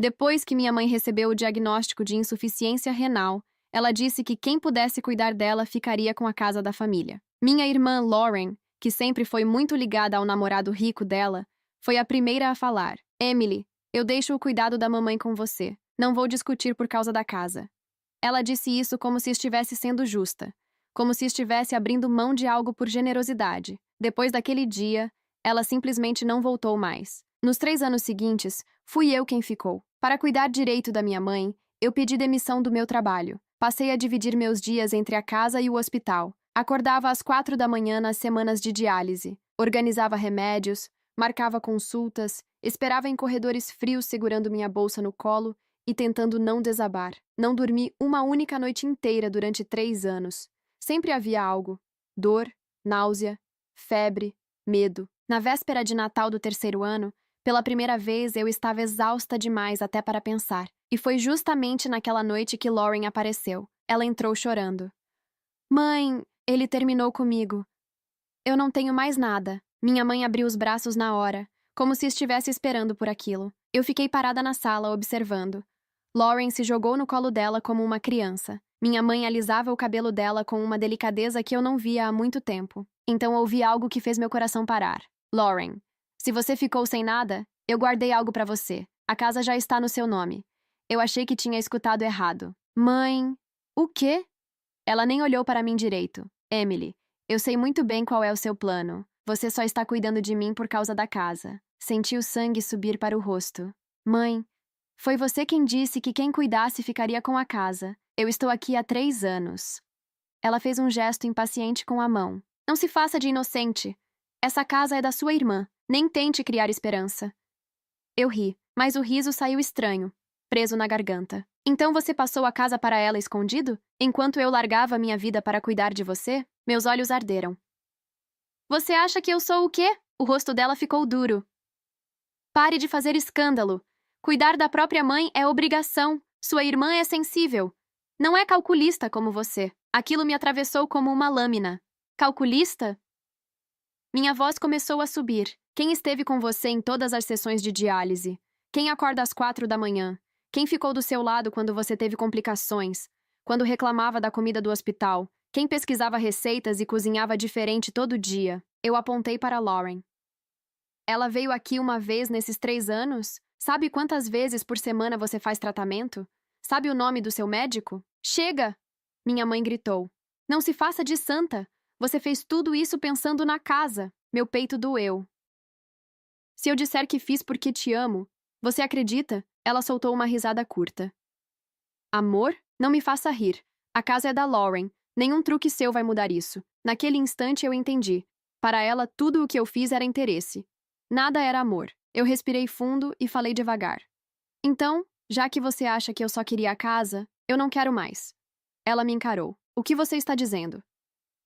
Depois que minha mãe recebeu o diagnóstico de insuficiência renal, ela disse que quem pudesse cuidar dela ficaria com a casa da família. Minha irmã Lauren, que sempre foi muito ligada ao namorado rico dela, foi a primeira a falar: Emily, eu deixo o cuidado da mamãe com você. Não vou discutir por causa da casa. Ela disse isso como se estivesse sendo justa, como se estivesse abrindo mão de algo por generosidade. Depois daquele dia, ela simplesmente não voltou mais. Nos 3 anos seguintes, fui eu quem ficou. Para cuidar direito da minha mãe, eu pedi demissão do meu trabalho. Passei a dividir meus dias entre a casa e o hospital. Acordava às 4 da manhã nas semanas de diálise. Organizava remédios, marcava consultas, esperava em corredores frios segurando minha bolsa no colo e tentando não desabar. Não dormi uma única noite inteira durante 3 anos. Sempre havia algo: dor, náusea, febre, medo. Na véspera de Natal do 3º ano, pela primeira vez eu estava exausta demais até para pensar. E foi justamente naquela noite que Lauren apareceu. Ela entrou chorando. Mãe, ele terminou comigo. Eu não tenho mais nada. Minha mãe abriu os braços na hora, como se estivesse esperando por aquilo. Eu fiquei parada na sala, observando. Lauren se jogou no colo dela como uma criança. Minha mãe alisava o cabelo dela com uma delicadeza que eu não via há muito tempo. Então ouvi algo que fez meu coração parar. Lauren, se você ficou sem nada, eu guardei algo para você. A casa já está no seu nome. Eu achei que tinha escutado errado. Mãe, o quê? Ela nem olhou para mim direito. Emily, eu sei muito bem qual é o seu plano. Você só está cuidando de mim por causa da casa. Senti o sangue subir para o rosto. Mãe, foi você quem disse que quem cuidasse ficaria com a casa. Eu estou aqui há 3 anos. Ela fez um gesto impaciente com a mão. Não se faça de inocente. Essa casa é da sua irmã. Nem tente criar esperança. Eu ri, mas o riso saiu estranho, preso na garganta. Então você passou a casa para ela escondido? Enquanto eu largava minha vida para cuidar de você? Meus olhos arderam. Você acha que eu sou o quê? O rosto dela ficou duro. Pare de fazer escândalo. Cuidar da própria mãe é obrigação. Sua irmã é sensível. Não é calculista como você. Aquilo me atravessou como uma lâmina. Calculista? Minha voz começou a subir. Quem esteve com você em todas as sessões de diálise? Quem acorda às 4 da manhã? Quem ficou do seu lado quando você teve complicações? Quando reclamava da comida do hospital? Quem pesquisava receitas e cozinhava diferente todo dia? Eu apontei para Lauren. Ela veio aqui uma vez nesses 3 anos? Sabe quantas vezes por semana você faz tratamento? Sabe o nome do seu médico? Chega! Minha mãe gritou. Não se faça de santa! Você fez tudo isso pensando na casa. Meu peito doeu. Se eu disser que fiz porque te amo, você acredita? Ela soltou uma risada curta. Amor? Não me faça rir. A casa é da Lauren. Nenhum truque seu vai mudar isso. Naquele instante eu entendi. Para ela, tudo o que eu fiz era interesse. Nada era amor. Eu respirei fundo e falei devagar. Então, já que você acha que eu só queria a casa, eu não quero mais. Ela me encarou. O que você está dizendo?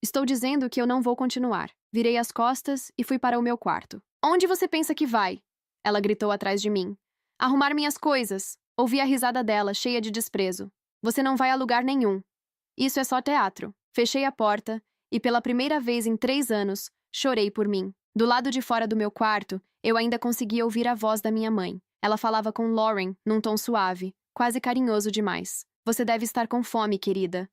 Estou dizendo que eu não vou continuar. Virei as costas e fui para o meu quarto. Onde você pensa que vai? Ela gritou atrás de mim. Arrumar minhas coisas. Ouvi a risada dela, cheia de desprezo. Você não vai a lugar nenhum. Isso é só teatro. Fechei a porta e, pela primeira vez em 3 anos, chorei por mim. Do lado de fora do meu quarto, eu ainda conseguia ouvir a voz da minha mãe. Ela falava com Lauren, num tom suave, quase carinhoso demais. Você deve estar com fome, querida.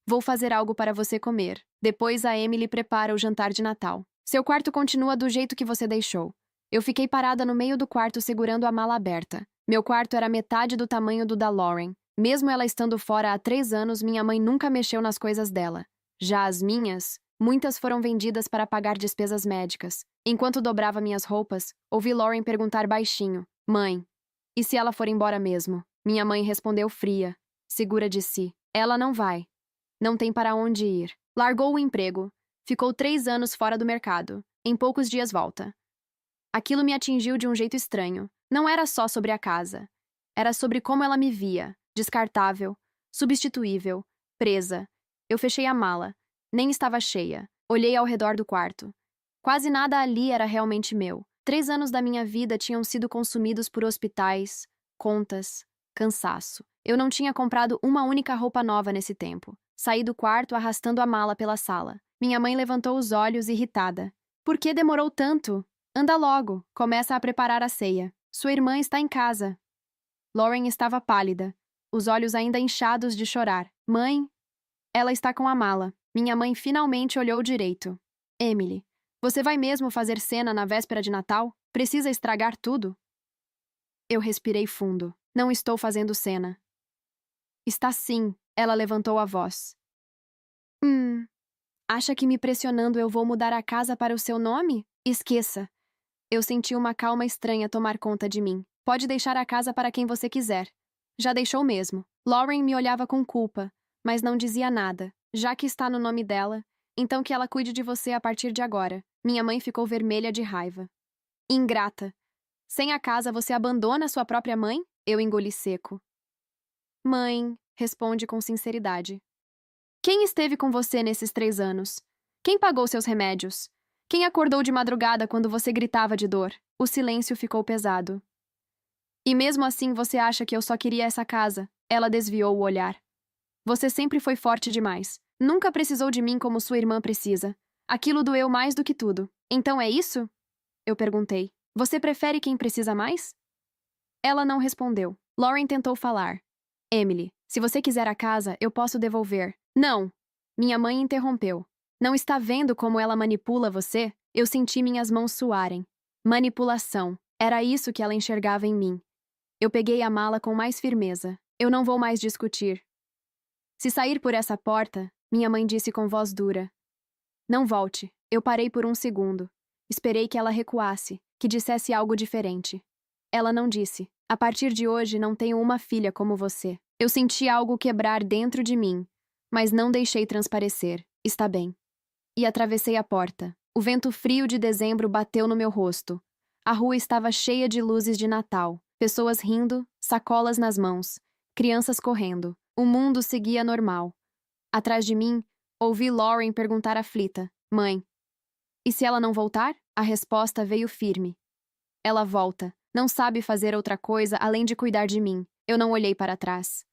Vou fazer algo para você comer. Depois a Emily prepara o jantar de Natal. Seu quarto continua do jeito que você deixou. Eu fiquei parada no meio do quarto segurando a mala aberta. Meu quarto era metade do tamanho do da Lauren. Mesmo ela estando fora há 3 anos, minha mãe nunca mexeu nas coisas dela. Já as minhas, muitas foram vendidas para pagar despesas médicas. Enquanto dobrava minhas roupas, ouvi Lauren perguntar baixinho: Mãe, e se ela for embora mesmo? Minha mãe respondeu fria, segura de si. Ela não vai. Não tem para onde ir. Largou o emprego. Ficou 3 anos fora do mercado. Em poucos dias volta. Aquilo me atingiu de um jeito estranho. Não era só sobre a casa. Era sobre como ela me via. Descartável, substituível, presa. Eu fechei a mala. Nem estava cheia. Olhei ao redor do quarto. Quase nada ali era realmente meu. 3 anos da minha vida tinham sido consumidos por hospitais, contas, cansaço. Eu não tinha comprado uma única roupa nova nesse tempo. Saí do quarto arrastando a mala pela sala. Minha mãe levantou os olhos, irritada. Por que demorou tanto? Anda logo, começa a preparar a ceia. Sua irmã está em casa. Lauren estava pálida, os olhos ainda inchados de chorar. Mãe, ela está com a mala. Minha mãe finalmente olhou direito. Emily, você vai mesmo fazer cena na véspera de Natal? Precisa estragar tudo? Eu respirei fundo. Não estou fazendo cena. Está sim, ela levantou a voz. Acha que me pressionando eu vou mudar a casa para o seu nome? Esqueça. Eu senti uma calma estranha tomar conta de mim. Pode deixar a casa para quem você quiser. Já deixou mesmo. Lauren me olhava com culpa, mas não dizia nada. Já que está no nome dela, então que ela cuide de você a partir de agora. Minha mãe ficou vermelha de raiva. Ingrata. Sem a casa você abandona sua própria mãe? Eu engoli seco. Mãe, responde com sinceridade. Quem esteve com você nesses 3 anos? Quem pagou seus remédios? Quem acordou de madrugada quando você gritava de dor? O silêncio ficou pesado. E mesmo assim você acha que eu só queria essa casa? Ela desviou o olhar. Você sempre foi forte demais. Nunca precisou de mim como sua irmã precisa. Aquilo doeu mais do que tudo. Então é isso? Eu perguntei. Você prefere quem precisa mais? Ela não respondeu. Lauren tentou falar. Emily, se você quiser a casa, eu posso devolver. Não! Minha mãe interrompeu. Não está vendo como ela manipula você? Eu senti minhas mãos suarem. Manipulação. Era isso que ela enxergava em mim. Eu peguei a mala com mais firmeza. Eu não vou mais discutir. Se sair por essa porta, minha mãe disse com voz dura. Não volte. Eu parei por um segundo. Esperei que ela recuasse, que dissesse algo diferente. Ela não disse. A partir de hoje não tenho uma filha como você. Eu senti algo quebrar dentro de mim, mas não deixei transparecer. Está bem. E atravessei a porta. O vento frio de dezembro bateu no meu rosto. A rua estava cheia de luzes de Natal. Pessoas rindo, sacolas nas mãos, crianças correndo. O mundo seguia normal. Atrás de mim, ouvi Lauren perguntar aflita. Mãe, e se ela não voltar? A resposta veio firme. Ela volta. Não sabe fazer outra coisa além de cuidar de mim. Eu não olhei para trás.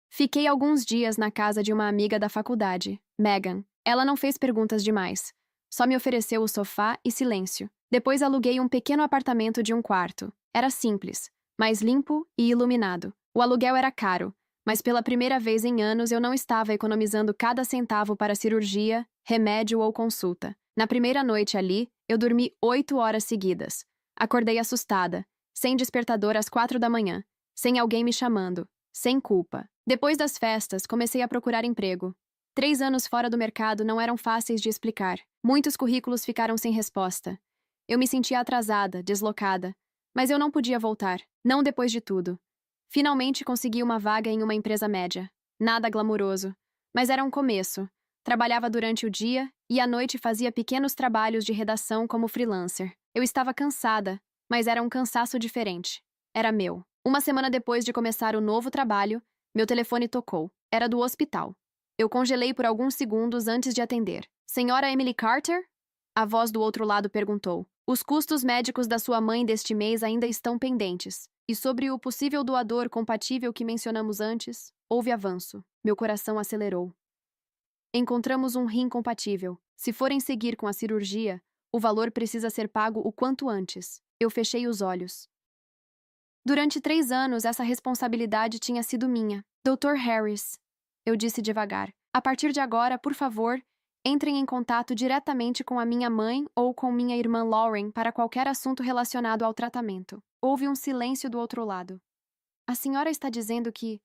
Fiquei alguns dias na casa de uma amiga da faculdade, Megan. Ela não fez perguntas demais. Só me ofereceu o sofá e silêncio. Depois aluguei um pequeno apartamento de um quarto. Era simples, mas limpo e iluminado. O aluguel era caro, mas pela primeira vez em anos eu não estava economizando cada centavo para cirurgia, remédio ou consulta. Na primeira noite ali, eu dormi 8 horas seguidas. Acordei assustada, sem despertador às 4 da manhã, sem alguém me chamando, sem culpa. Depois das festas, comecei a procurar emprego. 3 anos fora do mercado não eram fáceis de explicar. Muitos currículos ficaram sem resposta. Eu me sentia atrasada, deslocada. Mas eu não podia voltar, não depois de tudo. Finalmente consegui uma vaga em uma empresa média. Nada glamuroso, mas era um começo. Trabalhava durante o dia e à noite fazia pequenos trabalhos de redação como freelancer. Eu estava cansada, mas era um cansaço diferente. Era meu. Uma semana depois de começar o novo trabalho, meu telefone tocou. Era do hospital. Eu congelei por alguns segundos antes de atender. Senhora Emily Carter? A voz do outro lado perguntou. Os custos médicos da sua mãe deste mês ainda estão pendentes. E sobre o possível doador compatível que mencionamos antes, houve avanço. Meu coração acelerou. Encontramos um rim compatível. Se forem seguir com a cirurgia, o valor precisa ser pago o quanto antes. Eu fechei os olhos. Durante 3 anos, essa responsabilidade tinha sido minha. Dr. Harris, eu disse devagar. A partir de agora, por favor, entrem em contato diretamente com a minha mãe ou com minha irmã Lauren para qualquer assunto relacionado ao tratamento. Houve um silêncio do outro lado. A senhora está dizendo que...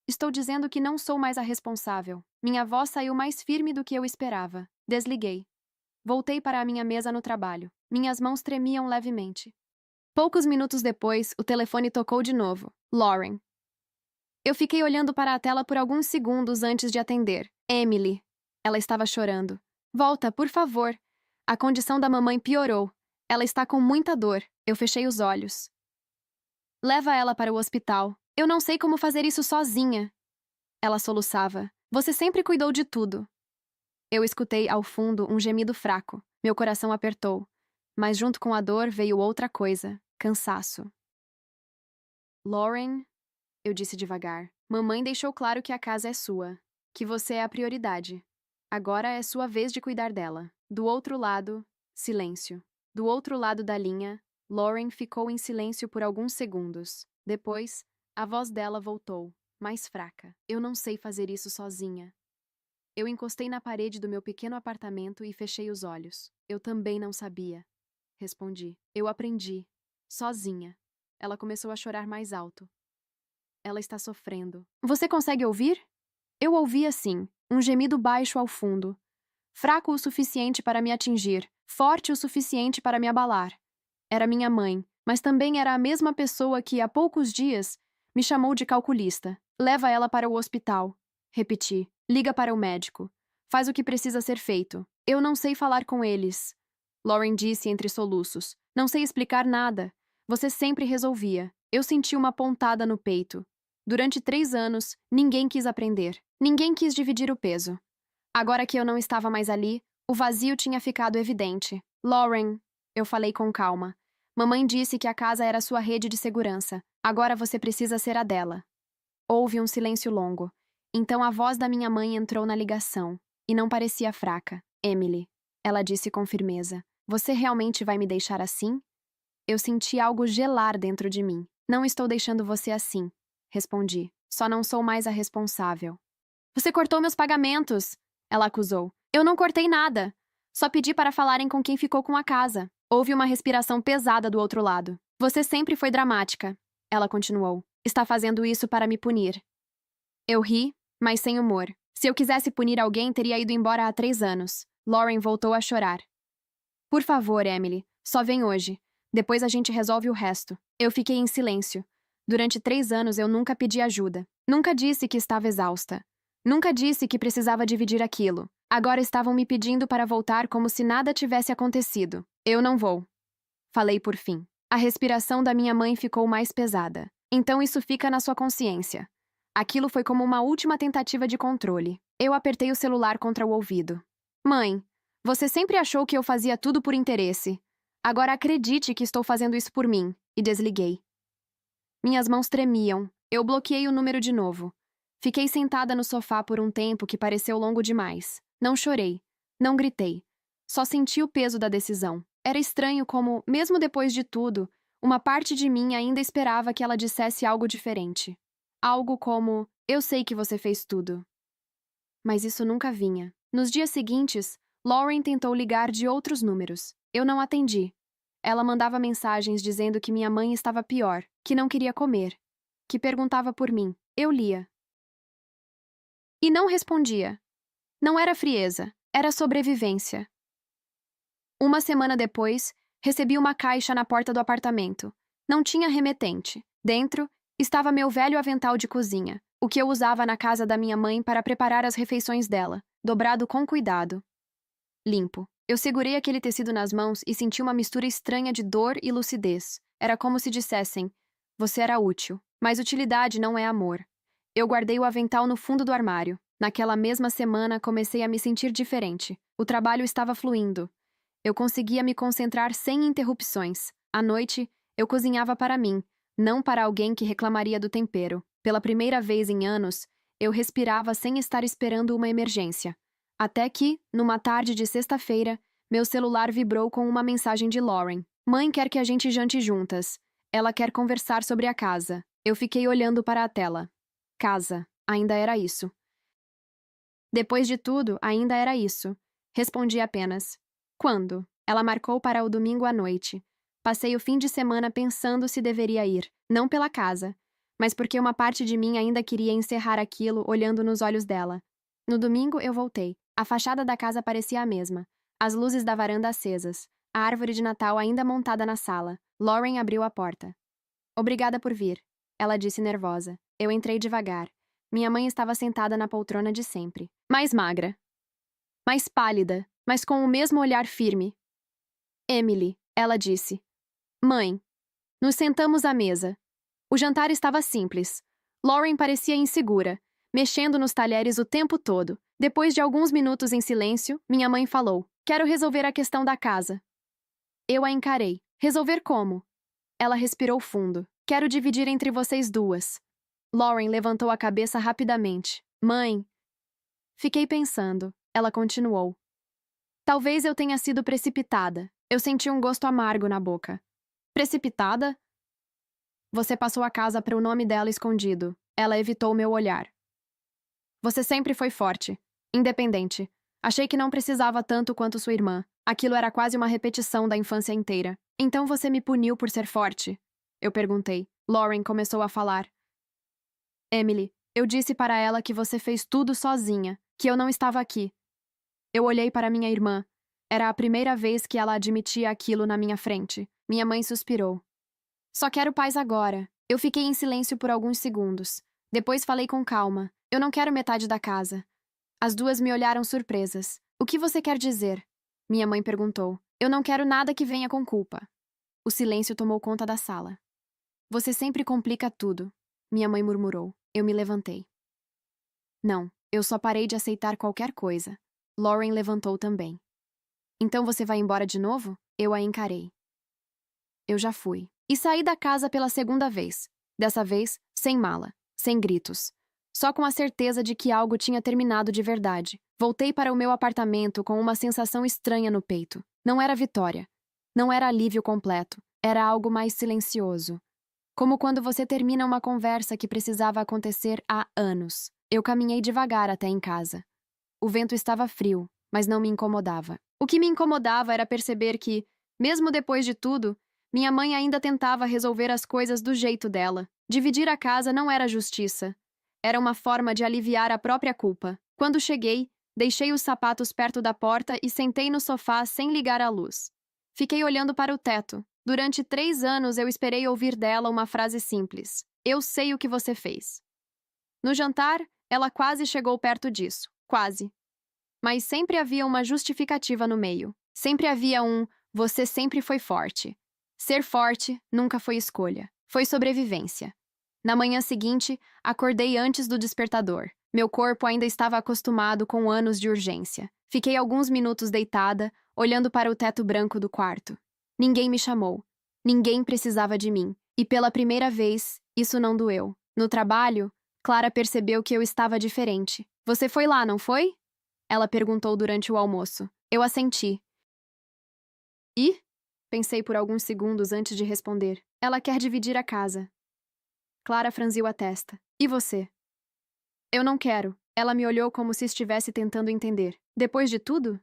Estou dizendo que não sou mais a responsável. Minha voz saiu mais firme do que eu esperava. Desliguei. Voltei para a minha mesa no trabalho. Minhas mãos tremiam levemente. Poucos minutos depois, o telefone tocou de novo. Lauren. Eu fiquei olhando para a tela por alguns segundos antes de atender. Emily. Ela estava chorando. Volta, por favor. A condição da mamãe piorou. Ela está com muita dor. Eu fechei os olhos. Leva ela para o hospital. Eu não sei como fazer isso sozinha. Ela soluçava. Você sempre cuidou de tudo. Eu escutei ao fundo um gemido fraco. Meu coração apertou. Mas junto com a dor veio outra coisa. Cansaço. Lauren, eu disse devagar. Mamãe deixou claro que a casa é sua. Que você é a prioridade. Agora é sua vez de cuidar dela. Do outro lado, silêncio. Do outro lado da linha, Lauren ficou em silêncio por alguns segundos. Depois, a voz dela voltou, mais fraca. Eu não sei fazer isso sozinha. Eu encostei na parede do meu pequeno apartamento e fechei os olhos. Eu também não sabia. Respondi. Eu aprendi. Sozinha. Ela começou a chorar mais alto. Ela está sofrendo. Você consegue ouvir? Eu ouvi assim, um gemido baixo ao fundo. Fraco o suficiente para me atingir, forte o suficiente para me abalar. Era minha mãe, mas também era a mesma pessoa que, há poucos dias, me chamou de calculista. Leva ela para o hospital. Repeti. Liga para o médico. Faz o que precisa ser feito. Eu não sei falar com eles. Lauren disse entre soluços. Não sei explicar nada. Você sempre resolvia. Eu senti uma pontada no peito. Durante 3 anos, ninguém quis aprender. Ninguém quis dividir o peso. Agora que eu não estava mais ali, o vazio tinha ficado evidente. Lauren, eu falei com calma. Mamãe disse que a casa era sua rede de segurança. Agora você precisa ser a dela. Houve um silêncio longo. Então a voz da minha mãe entrou na ligação. E não parecia fraca. Emily. Ela disse com firmeza. Você realmente vai me deixar assim? Eu senti algo gelar dentro de mim. Não estou deixando você assim. Respondi. Só não sou mais a responsável. Você cortou meus pagamentos! Ela acusou. Eu não cortei nada. Só pedi para falarem com quem ficou com a casa. Houve uma respiração pesada do outro lado. Você sempre foi dramática. Ela continuou. Está fazendo isso para me punir. Eu ri, mas sem humor. Se eu quisesse punir alguém, teria ido embora há 3 anos. Lauren voltou a chorar. Por favor, Emily, só vem hoje. Depois a gente resolve o resto. Eu fiquei em silêncio. Durante 3 anos eu nunca pedi ajuda. Nunca disse que estava exausta. Nunca disse que precisava dividir aquilo. Agora estavam me pedindo para voltar como se nada tivesse acontecido. Eu não vou. Falei por fim. A respiração da minha mãe ficou mais pesada. Então isso fica na sua consciência. Aquilo foi como uma última tentativa de controle. Eu apertei o celular contra o ouvido. Mãe, você sempre achou que eu fazia tudo por interesse. Agora acredite que estou fazendo isso por mim. E desliguei. Minhas mãos tremiam. Eu bloqueei o número de novo. Fiquei sentada no sofá por um tempo que pareceu longo demais. Não chorei. Não gritei. Só senti o peso da decisão. Era estranho como, mesmo depois de tudo, uma parte de mim ainda esperava que ela dissesse algo diferente. Algo como, eu sei que você fez tudo. Mas isso nunca vinha. Nos dias seguintes, Lauren tentou ligar de outros números. Eu não atendi. Ela mandava mensagens dizendo que minha mãe estava pior, que não queria comer, que perguntava por mim. Eu lia. E não respondia. Não era frieza, era sobrevivência. Uma semana depois, recebi uma caixa na porta do apartamento. Não tinha remetente. Dentro, estava meu velho avental de cozinha, o que eu usava na casa da minha mãe para preparar as refeições dela, dobrado com cuidado. Limpo. Eu segurei aquele tecido nas mãos e senti uma mistura estranha de dor e lucidez. Era como se dissessem: você era útil, mas utilidade não é amor. Eu guardei o avental no fundo do armário. Naquela mesma semana, comecei a me sentir diferente. O trabalho estava fluindo. Eu conseguia me concentrar sem interrupções. À noite, eu cozinhava para mim, não para alguém que reclamaria do tempero. Pela primeira vez em anos, eu respirava sem estar esperando uma emergência. Até que, numa tarde de sexta-feira, meu celular vibrou com uma mensagem de Lauren. Mãe quer que a gente jante juntas. Ela quer conversar sobre a casa. Eu fiquei olhando para a tela. Casa. Ainda era isso. Depois de tudo, ainda era isso. Respondi apenas. Quando? Ela marcou para o domingo à noite. Passei o fim de semana pensando se deveria ir, não pela casa, mas porque uma parte de mim ainda queria encerrar aquilo olhando nos olhos dela. No domingo eu voltei. A fachada da casa parecia a mesma. As luzes da varanda acesas. A árvore de Natal ainda montada na sala. Lauren abriu a porta. Obrigada por vir, ela disse nervosa. Eu entrei devagar. Minha mãe estava sentada na poltrona de sempre. Mais magra. Mais pálida, mas com o mesmo olhar firme. Emily, ela disse. Mãe. Nos sentamos à mesa. O jantar estava simples. Lauren parecia insegura, mexendo nos talheres o tempo todo. Depois de alguns minutos em silêncio, minha mãe falou: quero resolver a questão da casa. Eu a encarei. Resolver como? Ela respirou fundo. Quero dividir entre vocês duas. Lauren levantou a cabeça rapidamente. Mãe. Fiquei pensando. Ela continuou. Talvez eu tenha sido precipitada. Eu senti um gosto amargo na boca. Precipitada? Você passou a casa para o nome dela escondido. Ela evitou meu olhar. Você sempre foi forte, independente. Achei que não precisava tanto quanto sua irmã. Aquilo era quase uma repetição da infância inteira. Então você me puniu por ser forte? Eu perguntei. Lauren começou a falar. Emily, eu disse para ela que você fez tudo sozinha, que eu não estava aqui. Eu olhei para minha irmã. Era a primeira vez que ela admitia aquilo na minha frente. Minha mãe suspirou. Só quero paz agora. Eu fiquei em silêncio por alguns segundos. Depois falei com calma. Eu não quero metade da casa. As duas me olharam surpresas. O que você quer dizer? Minha mãe perguntou. Eu não quero nada que venha com culpa. O silêncio tomou conta da sala. Você sempre complica tudo, minha mãe murmurou. Eu me levantei. Não, eu só parei de aceitar qualquer coisa. Lauren levantou também. Então você vai embora de novo? Eu a encarei. Eu já fui. E saí da casa pela segunda vez. Dessa vez, sem mala, sem gritos. Só com a certeza de que algo tinha terminado de verdade. Voltei para o meu apartamento com uma sensação estranha no peito. Não era vitória. Não era alívio completo. Era algo mais silencioso. Como quando você termina uma conversa que precisava acontecer há anos. Eu caminhei devagar até em casa. O vento estava frio, mas não me incomodava. O que me incomodava era perceber que, mesmo depois de tudo, minha mãe ainda tentava resolver as coisas do jeito dela. Dividir a casa não era justiça. Era uma forma de aliviar a própria culpa. Quando cheguei, deixei os sapatos perto da porta e sentei no sofá sem ligar a luz. Fiquei olhando para o teto. Durante 3 anos eu esperei ouvir dela uma frase simples. Eu sei o que você fez. No jantar, ela quase chegou perto disso. Quase. Mas sempre havia uma justificativa no meio. Sempre havia você sempre foi forte. Ser forte nunca foi escolha. Foi sobrevivência. Na manhã seguinte, acordei antes do despertador. Meu corpo ainda estava acostumado com anos de urgência. Fiquei alguns minutos deitada, olhando para o teto branco do quarto. Ninguém me chamou. Ninguém precisava de mim. E pela primeira vez, isso não doeu. No trabalho, Clara percebeu que eu estava diferente. Você foi lá, não foi? Ela perguntou durante o almoço. Eu assenti. E? Pensei por alguns segundos antes de responder. Ela quer dividir a casa. Clara franziu a testa. E você? Eu não quero. Ela me olhou como se estivesse tentando entender. Depois de tudo?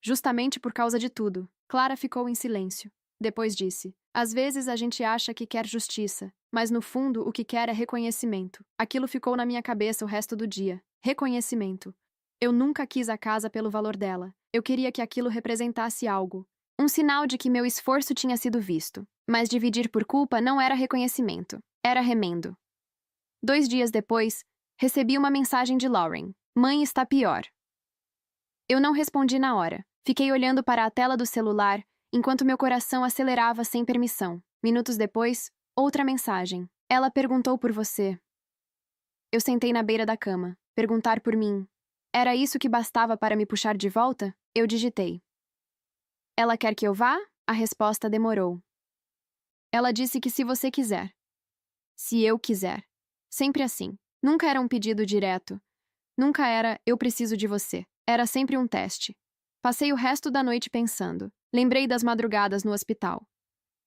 Justamente por causa de tudo. Clara ficou em silêncio. Depois disse. Às vezes a gente acha que quer justiça, mas no fundo o que quer é reconhecimento. Aquilo ficou na minha cabeça o resto do dia. Reconhecimento. Eu nunca quis a casa pelo valor dela. Eu queria que aquilo representasse algo. Um sinal de que meu esforço tinha sido visto. Mas dividir por culpa não era reconhecimento. Era remendo. 2 dias depois, recebi uma mensagem de Lauren. Mãe está pior. Eu não respondi na hora. Fiquei olhando para a tela do celular, enquanto meu coração acelerava sem permissão. Minutos depois, outra mensagem. Ela perguntou por você. Eu sentei na beira da cama. Perguntar por mim. Era isso que bastava para me puxar de volta? Eu digitei. Ela quer que eu vá? A resposta demorou. Ela disse que se você quiser. Se eu quiser. Sempre assim. Nunca era um pedido direto. Nunca era, eu preciso de você. Era sempre um teste. Passei o resto da noite pensando. Lembrei das madrugadas no hospital.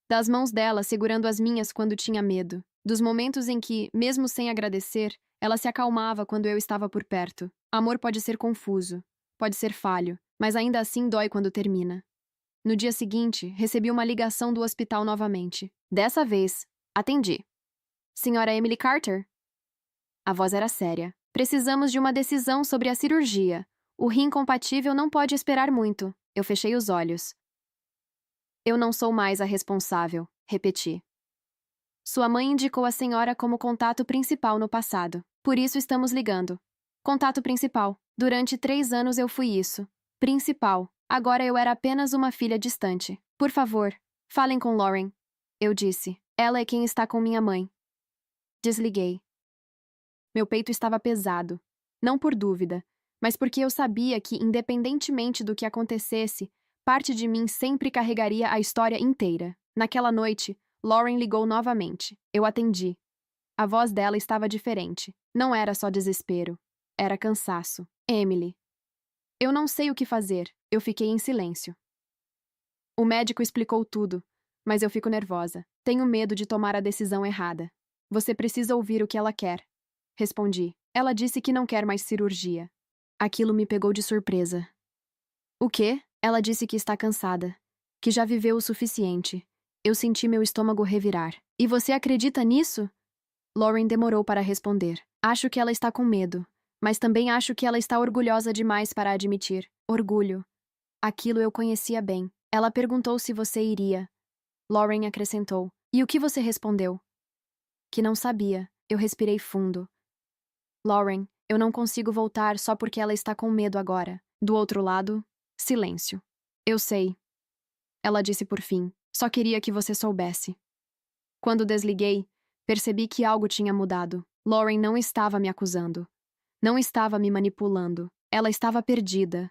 Das mãos dela segurando as minhas quando tinha medo. Dos momentos em que, mesmo sem agradecer, ela se acalmava quando eu estava por perto. Amor pode ser confuso. Pode ser falho. Mas ainda assim dói quando termina. No dia seguinte, recebi uma ligação do hospital novamente. Dessa vez, atendi. Senhora Emily Carter? A voz era séria. Precisamos de uma decisão sobre a cirurgia. O rim compatível não pode esperar muito. Eu fechei os olhos. Eu não sou mais a responsável, repeti. Sua mãe indicou a senhora como contato principal no passado. Por isso estamos ligando. Contato principal. Durante 3 anos eu fui isso. Principal. Agora eu era apenas uma filha distante. Por favor, falem com Lauren. Eu disse. Ela é quem está com minha mãe. Desliguei. Meu peito estava pesado. Não por dúvida, mas porque eu sabia que, independentemente do que acontecesse, parte de mim sempre carregaria a história inteira. Naquela noite, Lauren ligou novamente. Eu atendi. A voz dela estava diferente. Não era só desespero. Era cansaço. Emily. Eu não sei o que fazer. Eu fiquei em silêncio. O médico explicou tudo. mas eu fico nervosa. Tenho medo de tomar a decisão errada. Você precisa ouvir o que ela quer. Respondi. Ela disse que não quer mais cirurgia. Aquilo me pegou de surpresa. O quê? Ela disse que está cansada. Que já viveu o suficiente. Eu senti meu estômago revirar. E você acredita nisso? Lauren demorou para responder. Acho que ela está com medo, mas também acho que ela está orgulhosa demais para admitir. Orgulho. Aquilo eu conhecia bem. Ela perguntou se você iria. Lauren acrescentou. E o que você respondeu? Que não sabia. Eu respirei fundo. Lauren, eu não consigo voltar só porque ela está com medo agora. Do outro lado, silêncio. Eu sei. Ela disse por fim. Só queria que você soubesse. Quando desliguei, percebi que algo tinha mudado. Lauren não estava me acusando. Não estava me manipulando. Ela estava perdida.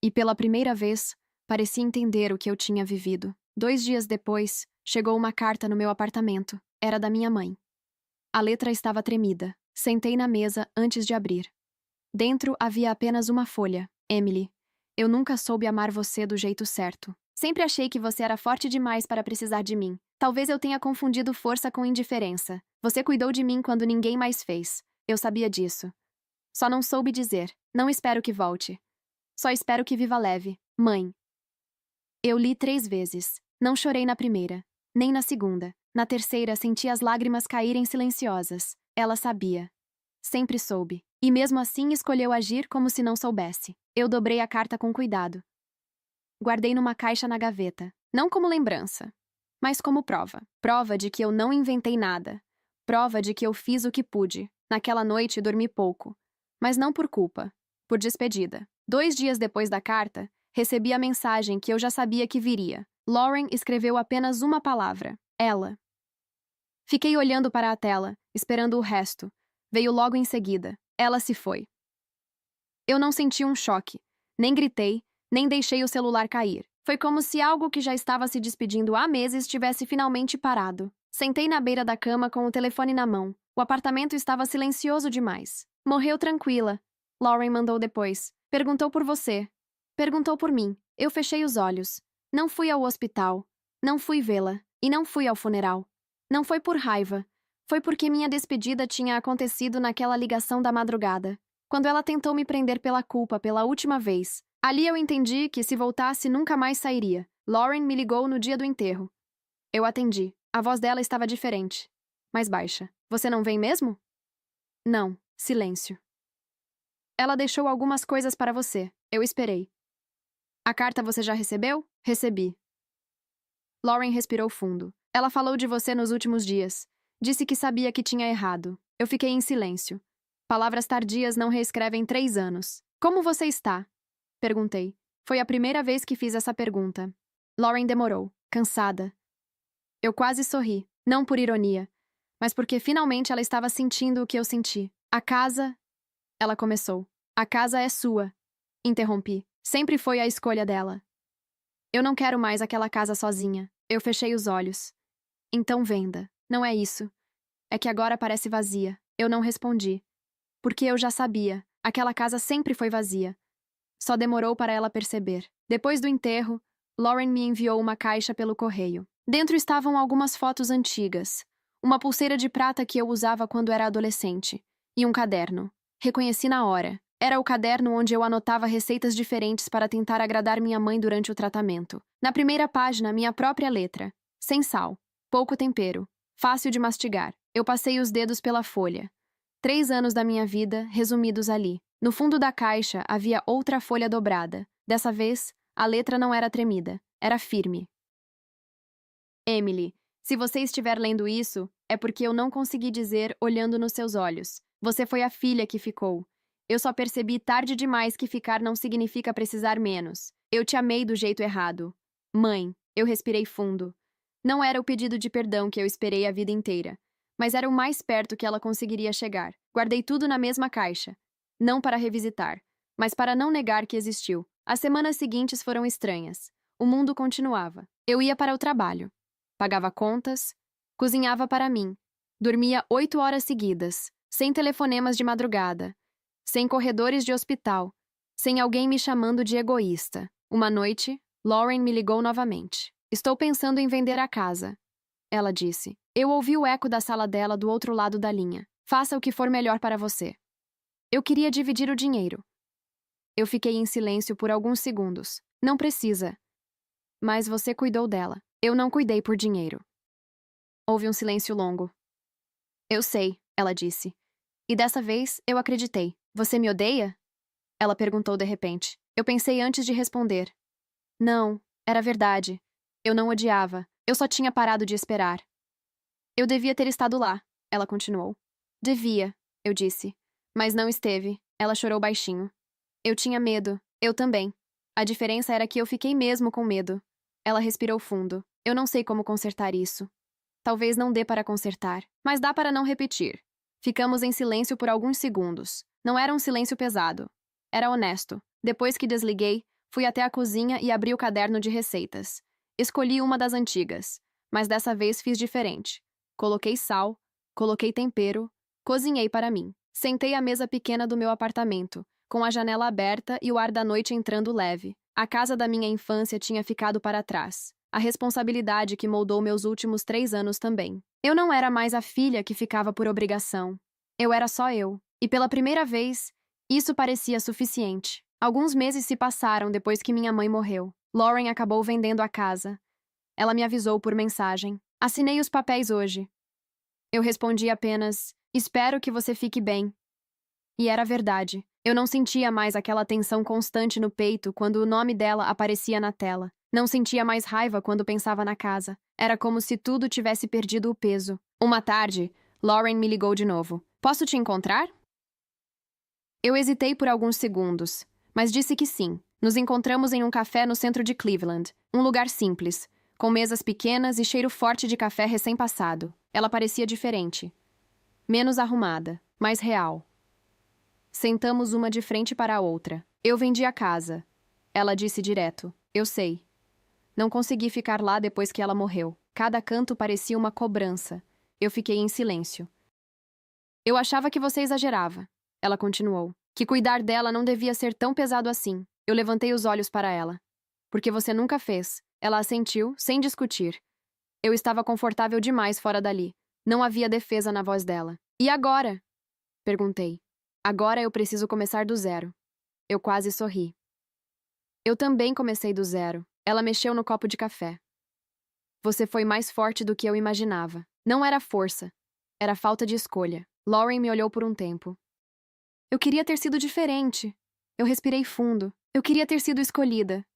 E pela primeira vez, parecia entender o que eu tinha vivido. 2 dias depois, chegou uma carta no meu apartamento. Era da minha mãe. A letra estava tremida. Sentei na mesa antes de abrir. Dentro havia apenas uma folha. Emily, eu nunca soube amar você do jeito certo. Sempre achei que você era forte demais para precisar de mim. Talvez eu tenha confundido força com indiferença. Você cuidou de mim quando ninguém mais fez. Eu sabia disso. Só não soube dizer. Não espero que volte. Só espero que viva leve. Mãe. Eu li 3 vezes. Não chorei na primeira, nem na segunda. Na terceira, senti as lágrimas caírem silenciosas. Ela sabia. Sempre soube. E mesmo assim escolheu agir como se não soubesse. Eu dobrei a carta com cuidado. Guardei numa caixa na gaveta. Não como lembrança, mas como prova. Prova de que eu não inventei nada. Prova de que eu fiz o que pude. Naquela noite dormi pouco. Mas não por culpa. Por despedida. 2 dias depois da carta, recebi a mensagem que eu já sabia que viria. Lauren escreveu apenas uma palavra. Ela. Fiquei olhando para a tela, esperando o resto. Veio logo em seguida. Ela se foi. Eu não senti um choque. Nem gritei, nem deixei o celular cair. Foi como se algo que já estava se despedindo há meses tivesse finalmente parado. Sentei na beira da cama com o telefone na mão. O apartamento estava silencioso demais. Morreu tranquila. Lauren mandou depois. Perguntou por você. Perguntou por mim. Eu fechei os olhos. Não fui ao hospital. Não fui vê-la. E não fui ao funeral. Não foi por raiva. Foi porque minha despedida tinha acontecido naquela ligação da madrugada. Quando ela tentou me prender pela culpa pela última vez. Ali eu entendi que se voltasse nunca mais sairia. Lauren me ligou no dia do enterro. Eu atendi. A voz dela estava diferente. Mais baixa. Você não vem mesmo? Não. Silêncio. Ela deixou algumas coisas para você. Eu esperei. A carta você já recebeu? Recebi. Lauren respirou fundo. Ela falou de você nos últimos dias. Disse que sabia que tinha errado. Eu fiquei em silêncio. Palavras tardias não reescrevem 3 anos. Como você está? Perguntei. Foi a primeira vez que fiz essa pergunta. Lauren demorou, cansada. Eu quase sorri, não por ironia, mas porque finalmente ela estava sentindo o que eu senti. A casa... Ela começou. A casa é sua. Interrompi. Sempre foi a escolha dela. Eu não quero mais aquela casa sozinha. Eu fechei os olhos. Então venda. Não é isso. É que agora parece vazia. Eu não respondi. Porque eu já sabia. Aquela casa sempre foi vazia. Só demorou para ela perceber. Depois do enterro, Lauren me enviou uma caixa pelo correio. Dentro estavam algumas fotos antigas. Uma pulseira de prata que eu usava quando era adolescente. E um caderno. Reconheci na hora. Era o caderno onde eu anotava receitas diferentes para tentar agradar minha mãe durante o tratamento. Na primeira página, minha própria letra. Sem sal. Pouco tempero. Fácil de mastigar. Eu passei os dedos pela folha. 3 anos da minha vida, resumidos ali. No fundo da caixa havia outra folha dobrada. Dessa vez, a letra não era tremida. Era firme. Emily, se você estiver lendo isso, é porque eu não consegui dizer olhando nos seus olhos. Você foi a filha que ficou. Eu só percebi tarde demais que ficar não significa precisar menos. Eu te amei do jeito errado. Mãe, eu respirei fundo. Não era o pedido de perdão que eu esperei a vida inteira, mas era o mais perto que ela conseguiria chegar. Guardei tudo na mesma caixa. Não para revisitar, mas para não negar que existiu. As semanas seguintes foram estranhas. O mundo continuava. Eu ia para o trabalho. Pagava contas. Cozinhava para mim. Dormia 8 horas seguidas, sem telefonemas de madrugada. Sem corredores de hospital. Sem alguém me chamando de egoísta. Uma noite, Lauren me ligou novamente. Estou pensando em vender a casa, ela disse. Eu ouvi o eco da sala dela do outro lado da linha. Faça o que for melhor para você. Eu queria dividir o dinheiro. Eu fiquei em silêncio por alguns segundos. Não precisa. Mas você cuidou dela. Eu não cuidei por dinheiro. Houve um silêncio longo. Eu sei, ela disse. E dessa vez, eu acreditei. Você me odeia? Ela perguntou de repente. Eu pensei antes de responder. Não, era verdade. Eu não odiava. Eu só tinha parado de esperar. Eu devia ter estado lá, ela continuou. Devia, eu disse. Mas não esteve. Ela chorou baixinho. Eu tinha medo. Eu também. A diferença era que eu fiquei mesmo com medo. Ela respirou fundo. Eu não sei como consertar isso. Talvez não dê para consertar, mas dá para não repetir. Ficamos em silêncio por alguns segundos. Não era um silêncio pesado. Era honesto. Depois que desliguei, fui até a cozinha e abri o caderno de receitas. Escolhi uma das antigas, mas dessa vez fiz diferente. Coloquei sal, coloquei tempero, cozinhei para mim. Sentei à mesa pequena do meu apartamento, com a janela aberta e o ar da noite entrando leve. A casa da minha infância tinha ficado para trás. A responsabilidade que moldou meus últimos 3 anos também. Eu não era mais a filha que ficava por obrigação. Eu era só eu. E pela primeira vez, isso parecia suficiente. Alguns meses se passaram depois que minha mãe morreu. Lauren acabou vendendo a casa. Ela me avisou por mensagem. Assinei os papéis hoje. Eu respondi apenas: espero que você fique bem. E era verdade. Eu não sentia mais aquela tensão constante no peito quando o nome dela aparecia na tela. Não sentia mais raiva quando pensava na casa. Era como se tudo tivesse perdido o peso. Uma tarde, Lauren me ligou de novo. Posso te encontrar? Eu hesitei por alguns segundos, mas disse que sim. Nos encontramos em um café no centro de Cleveland, um lugar simples, com mesas pequenas e cheiro forte de café recém-passado. Ela parecia diferente. Menos arrumada, mais real. Sentamos uma de frente para a outra. Eu vendi a casa. Ela disse direto. Eu sei. Não consegui ficar lá depois que ela morreu. Cada canto parecia uma cobrança. Eu fiquei em silêncio. Eu achava que você exagerava. Ela continuou. Que cuidar dela não devia ser tão pesado assim. Eu levantei os olhos para ela. Porque você nunca fez. Ela assentiu, sem discutir. Eu estava confortável demais fora dali. Não havia defesa na voz dela. E agora? Perguntei. Agora eu preciso começar do zero. Eu quase sorri. Eu também comecei do zero. Ela mexeu no copo de café. Você foi mais forte do que eu imaginava. Não era força. Era falta de escolha. Lauren me olhou por um tempo. Eu queria ter sido diferente. Eu respirei fundo. Eu queria ter sido escolhida.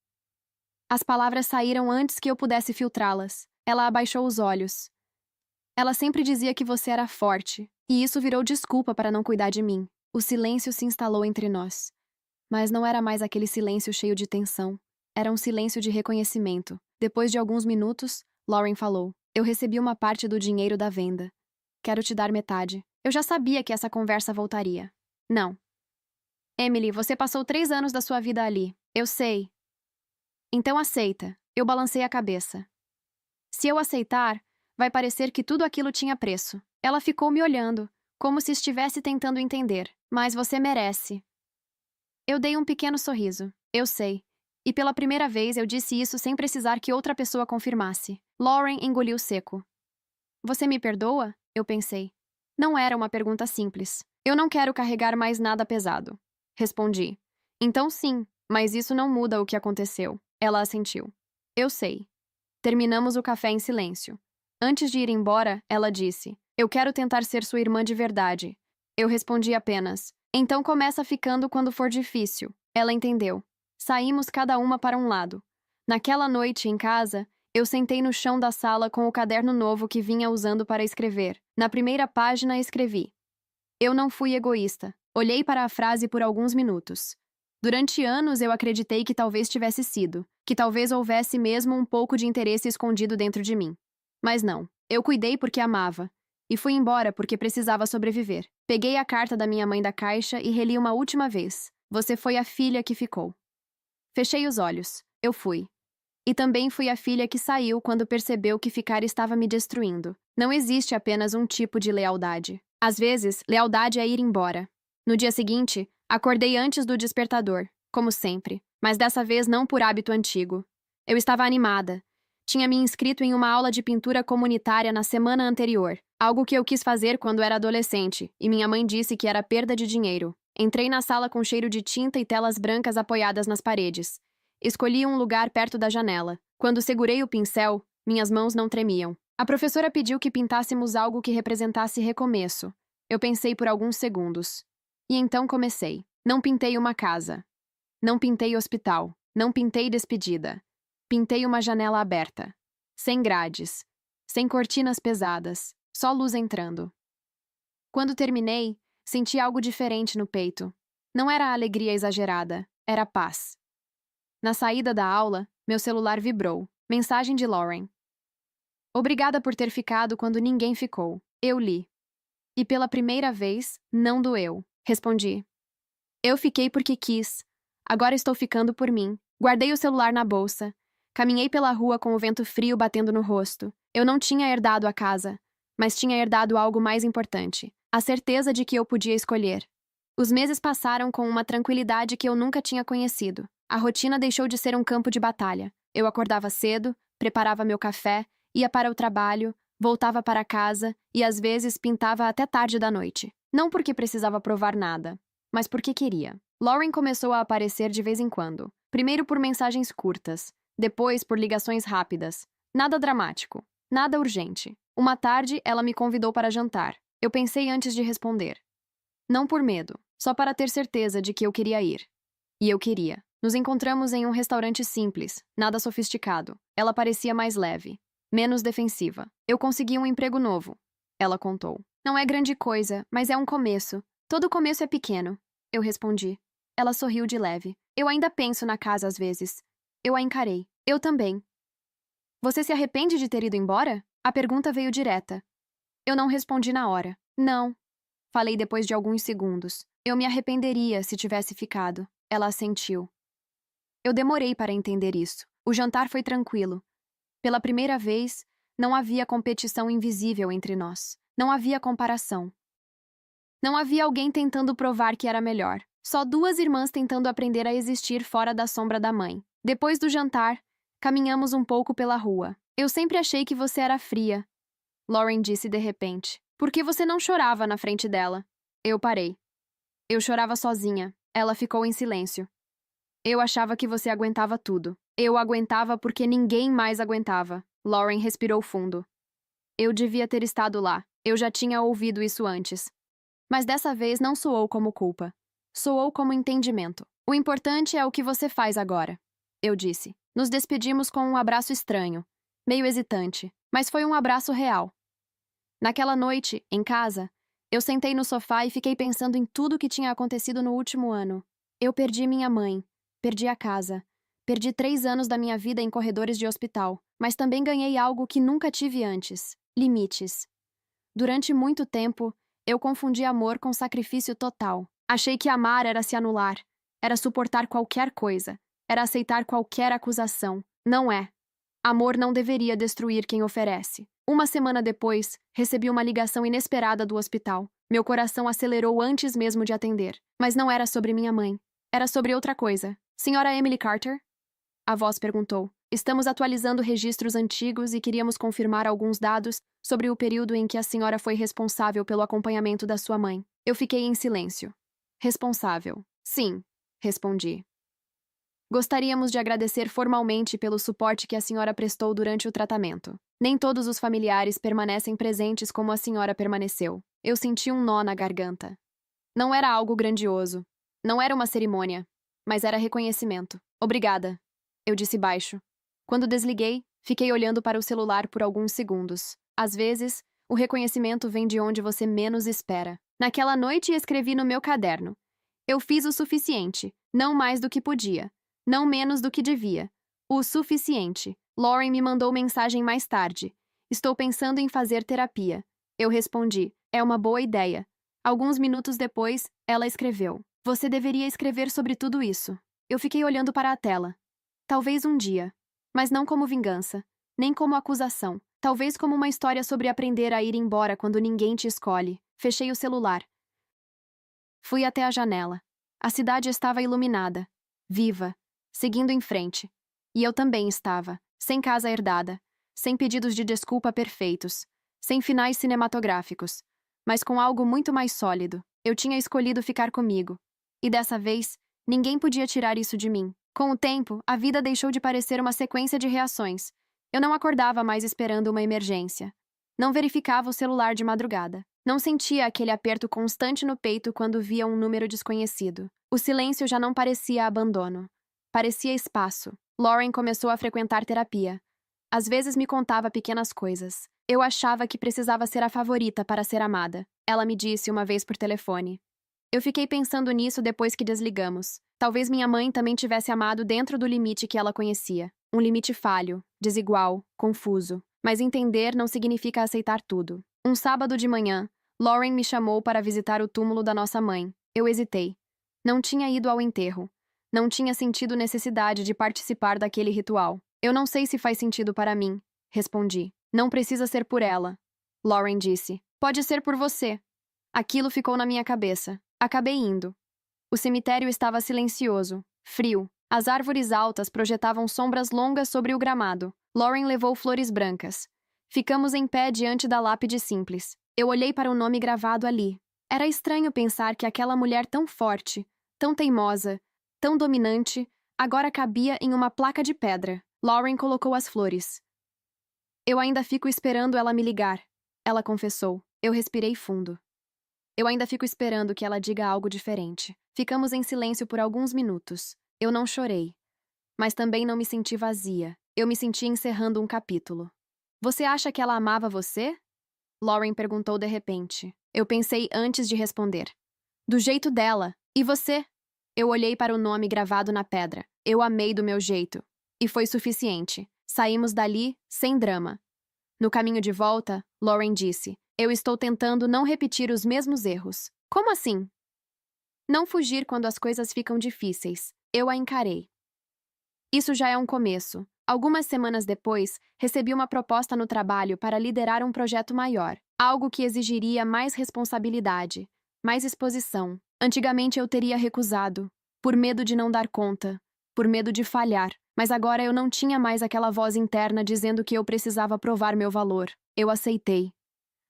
As palavras saíram antes que eu pudesse filtrá-las. Ela abaixou os olhos. Ela sempre dizia que você era forte, e isso virou desculpa para não cuidar de mim. O silêncio se instalou entre nós. Mas não era mais aquele silêncio cheio de tensão. Era um silêncio de reconhecimento. Depois de alguns minutos, Lauren falou. Eu recebi uma parte do dinheiro da venda. Quero te dar metade. Eu já sabia que essa conversa voltaria. Não. Emily, você passou 3 anos da sua vida ali. Eu sei. Então aceita. Eu balancei a cabeça. Se eu aceitar, vai parecer que tudo aquilo tinha preço. Ela ficou me olhando, como se estivesse tentando entender. Mas você merece. Eu dei um pequeno sorriso. Eu sei. E pela primeira vez eu disse isso sem precisar que outra pessoa confirmasse. Lauren engoliu seco. Você me perdoa? Eu pensei. Não era uma pergunta simples. Eu não quero carregar mais nada pesado. Respondi. Então sim, mas isso não muda o que aconteceu. Ela assentiu. Eu sei. Terminamos o café em silêncio. Antes de ir embora, ela disse. Eu quero tentar ser sua irmã de verdade. Eu respondi apenas. Então começa ficando quando for difícil. Ela entendeu. Saímos cada uma para um lado. Naquela noite, em casa, eu sentei no chão da sala com o caderno novo que vinha usando para escrever. Na primeira página, escrevi. Eu não fui egoísta. Olhei para a frase por alguns minutos. Durante anos, eu acreditei que talvez tivesse sido, que talvez houvesse mesmo um pouco de interesse escondido dentro de mim. Mas não. Eu cuidei porque amava. E fui embora porque precisava sobreviver. Peguei a carta da minha mãe da caixa e reli uma última vez. Você foi a filha que ficou. Fechei os olhos. Eu fui. E também fui a filha que saiu quando percebeu que ficar estava me destruindo. Não existe apenas um tipo de lealdade. Às vezes, lealdade é ir embora. No dia seguinte, acordei antes do despertador, como sempre, mas dessa vez não por hábito antigo. Eu estava animada. Tinha me inscrito em uma aula de pintura comunitária na semana anterior, algo que eu quis fazer quando era adolescente, e minha mãe disse que era perda de dinheiro. Entrei na sala com cheiro de tinta e telas brancas apoiadas nas paredes. Escolhi um lugar perto da janela. Quando segurei o pincel, minhas mãos não tremiam. A professora pediu que pintássemos algo que representasse recomeço. Eu pensei por alguns segundos. E então comecei. Não pintei uma casa. Não pintei hospital. Não pintei despedida. Pintei uma janela aberta. Sem grades. Sem cortinas pesadas. Só luz entrando. Quando terminei, senti algo diferente no peito. Não era alegria exagerada. Era paz. Na saída da aula, meu celular vibrou. Mensagem de Lauren. Obrigada por ter ficado quando ninguém ficou. Eu li. E pela primeira vez, não doeu. Respondi. Eu fiquei porque quis. Agora estou ficando por mim. Guardei o celular na bolsa. Caminhei pela rua com o vento frio batendo no rosto. Eu não tinha herdado a casa, mas tinha herdado algo mais importante: a certeza de que eu podia escolher. Os meses passaram com uma tranquilidade que eu nunca tinha conhecido. A rotina deixou de ser um campo de batalha. Eu acordava cedo, preparava meu café, ia para o trabalho, voltava para casa e às vezes pintava até tarde da noite. Não porque precisava provar nada, mas porque queria. Lauren começou a aparecer de vez em quando. Primeiro por mensagens curtas, depois por ligações rápidas. Nada dramático, nada urgente. Uma tarde, ela me convidou para jantar. Eu pensei antes de responder. Não por medo, só para ter certeza de que eu queria ir. E eu queria. Nos encontramos em um restaurante simples, nada sofisticado. Ela parecia mais leve, menos defensiva. Eu consegui um emprego novo, ela contou. Não é grande coisa, mas é um começo. Todo começo é pequeno, eu respondi. Ela sorriu de leve. Eu ainda penso na casa às vezes. Eu a encarei. Eu também. Você se arrepende de ter ido embora? A pergunta veio direta. Eu não respondi na hora. Não. Falei depois de alguns segundos. Eu me arrependeria se tivesse ficado. Ela assentiu. Eu demorei para entender isso. O jantar foi tranquilo. Pela primeira vez, não havia competição invisível entre nós. Não havia comparação. Não havia alguém tentando provar que era melhor. Só duas irmãs tentando aprender a existir fora da sombra da mãe. Depois do jantar, caminhamos um pouco pela rua. Eu sempre achei que você era fria, Lauren disse de repente. Por que você não chorava na frente dela? Eu parei. Eu chorava sozinha. Ela ficou em silêncio. Eu achava que você aguentava tudo. Eu aguentava porque ninguém mais aguentava. Lauren respirou fundo. Eu devia ter estado lá. Eu já tinha ouvido isso antes. Mas dessa vez não soou como culpa. Soou como entendimento. O importante é o que você faz agora, eu disse. Nos despedimos com um abraço estranho, meio hesitante, mas foi um abraço real. Naquela noite, em casa, eu sentei no sofá e fiquei pensando em tudo o que tinha acontecido no último ano. Eu perdi minha mãe, perdi a casa, perdi 3 anos da minha vida em corredores de hospital, mas também ganhei algo que nunca tive antes: limites. Durante muito tempo, eu confundi amor com sacrifício total. Achei que amar era se anular, era suportar qualquer coisa, era aceitar qualquer acusação. Não é. Amor não deveria destruir quem oferece. Uma semana depois, recebi uma ligação inesperada do hospital. Meu coração acelerou antes mesmo de atender. Mas não era sobre minha mãe. Era sobre outra coisa. Senhora Emily Carter? A voz perguntou. Estamos atualizando registros antigos e queríamos confirmar alguns dados sobre o período em que a senhora foi responsável pelo acompanhamento da sua mãe. Eu fiquei em silêncio. Responsável. Sim, respondi. Gostaríamos de agradecer formalmente pelo suporte que a senhora prestou durante o tratamento. Nem todos os familiares permanecem presentes como a senhora permaneceu. Eu senti um nó na garganta. Não era algo grandioso. Não era uma cerimônia. Mas era reconhecimento. Obrigada, eu disse baixo. Quando desliguei, fiquei olhando para o celular por alguns segundos. Às vezes, o reconhecimento vem de onde você menos espera. Naquela noite escrevi no meu caderno. Eu fiz o suficiente, não mais do que podia. Não menos do que devia. O suficiente. Lauren me mandou mensagem mais tarde. Estou pensando em fazer terapia. Eu respondi. É uma boa ideia. Alguns minutos depois, ela escreveu. Você deveria escrever sobre tudo isso. Eu fiquei olhando para a tela. Talvez um dia. Mas não como vingança. Nem como acusação. Talvez como uma história sobre aprender a ir embora quando ninguém te escolhe. Fechei o celular. Fui até a janela. A cidade estava iluminada. Viva. Seguindo em frente. E eu também estava, sem casa herdada, sem pedidos de desculpa perfeitos, sem finais cinematográficos, mas com algo muito mais sólido. Eu tinha escolhido ficar comigo. E dessa vez, ninguém podia tirar isso de mim. Com o tempo, a vida deixou de parecer uma sequência de reações. Eu não acordava mais esperando uma emergência. Não verificava o celular de madrugada. Não sentia aquele aperto constante no peito quando via um número desconhecido. O silêncio já não parecia abandono. Parecia espaço. Lauren começou a frequentar terapia. Às vezes me contava pequenas coisas. Eu achava que precisava ser a favorita para ser amada. Ela me disse uma vez por telefone. Eu fiquei pensando nisso depois que desligamos. Talvez minha mãe também tivesse amado dentro do limite que ela conhecia. Um limite falho, desigual, confuso. Mas entender não significa aceitar tudo. Um sábado de manhã, Lauren me chamou para visitar o túmulo da nossa mãe. Eu hesitei. Não tinha ido ao enterro. Não tinha sentido necessidade de participar daquele ritual. Eu não sei se faz sentido para mim, respondi. Não precisa ser por ela. Lauren disse. Pode ser por você. Aquilo ficou na minha cabeça. Acabei indo. O cemitério estava silencioso, frio. As árvores altas projetavam sombras longas sobre o gramado. Lauren levou flores brancas. Ficamos em pé diante da lápide simples. Eu olhei para o nome gravado ali. Era estranho pensar que aquela mulher tão forte, tão teimosa, tão dominante, agora cabia em uma placa de pedra. Lauren colocou as flores. Eu ainda fico esperando ela me ligar, ela confessou. Eu respirei fundo. Eu ainda fico esperando que ela diga algo diferente. Ficamos em silêncio por alguns minutos. Eu não chorei. Mas também não me senti vazia. Eu me senti encerrando um capítulo. Você acha que ela amava você? Lauren perguntou de repente. Eu pensei antes de responder. Do jeito dela. E você? Eu olhei para o nome gravado na pedra. Eu amei do meu jeito. E foi suficiente. Saímos dali, sem drama. No caminho de volta, Lauren disse: eu estou tentando não repetir os mesmos erros. Como assim? Não fugir quando as coisas ficam difíceis. Eu a encarei. Isso já é um começo. Algumas semanas depois, recebi uma proposta no trabalho para liderar um projeto maior. Algo que exigiria mais responsabilidade, mais exposição. Antigamente eu teria recusado, por medo de não dar conta, por medo de falhar. Mas agora eu não tinha mais aquela voz interna dizendo que eu precisava provar meu valor. Eu aceitei.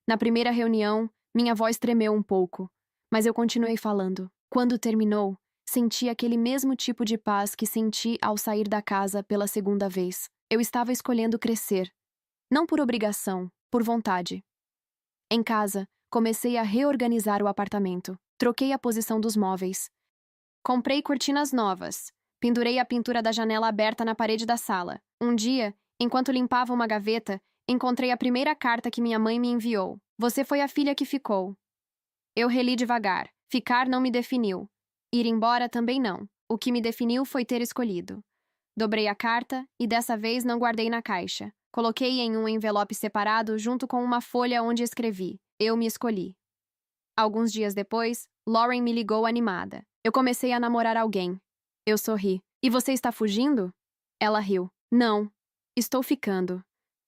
Na primeira reunião, minha voz tremeu um pouco, mas eu continuei falando. Quando terminou, senti aquele mesmo tipo de paz que senti ao sair da casa pela segunda vez. Eu estava escolhendo crescer. Não por obrigação, por vontade. Em casa, comecei a reorganizar o apartamento. Troquei a posição dos móveis. Comprei cortinas novas. Pendurei a pintura da janela aberta na parede da sala. Um dia, enquanto limpava uma gaveta, encontrei a primeira carta que minha mãe me enviou. Você foi a filha que ficou. Eu reli devagar. Ficar não me definiu. Ir embora também não. O que me definiu foi ter escolhido. Dobrei a carta e dessa vez não guardei na caixa. Coloquei em um envelope separado junto com uma folha onde escrevi: eu me escolhi. Alguns dias depois, Lauren me ligou animada. Eu comecei a namorar alguém. Eu sorri. E você está fugindo? Ela riu. Não. Estou ficando.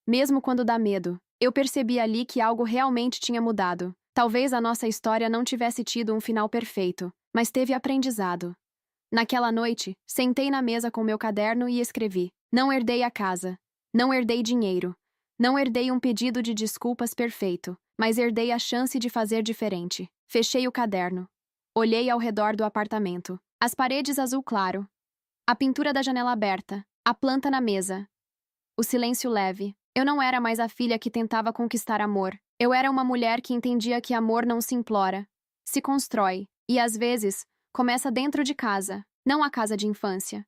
Mesmo quando dá medo. Eu percebi ali que algo realmente tinha mudado. Talvez a nossa história não tivesse tido um final perfeito, mas teve aprendizado. Naquela noite, sentei na mesa com meu caderno e escrevi: não herdei a casa. Não herdei dinheiro. Não herdei um pedido de desculpas perfeito, mas herdei a chance de fazer diferente. Fechei o caderno. Olhei ao redor do apartamento. As paredes azul claro. A pintura da janela aberta. A planta na mesa. O silêncio leve. Eu não era mais a filha que tentava conquistar amor. Eu era uma mulher que entendia que amor não se implora. Se constrói. E, às vezes, começa dentro de casa. Não a casa de infância,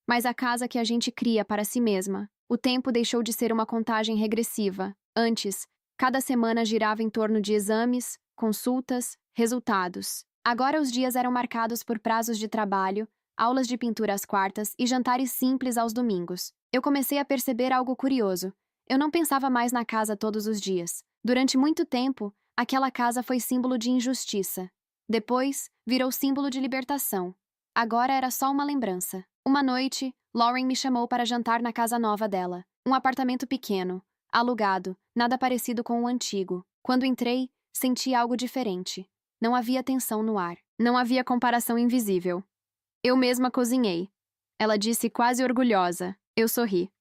mas a casa que a gente cria para si mesma. O tempo deixou de ser uma contagem regressiva. Antes, cada semana girava em torno de exames, consultas, resultados. Agora os dias eram marcados por prazos de trabalho, aulas de pintura às quartas e jantares simples aos domingos. Eu comecei a perceber algo curioso. Eu não pensava mais na casa todos os dias. Durante muito tempo, aquela casa foi símbolo de injustiça. Depois, virou símbolo de libertação. Agora era só uma lembrança. Uma noite, Lauren me chamou para jantar na casa nova dela. Um apartamento pequeno, alugado, nada parecido com o antigo. Quando entrei, senti algo diferente. Não havia tensão no ar. Não havia comparação invisível. Eu mesma cozinhei. Ela disse quase orgulhosa. Eu sorri.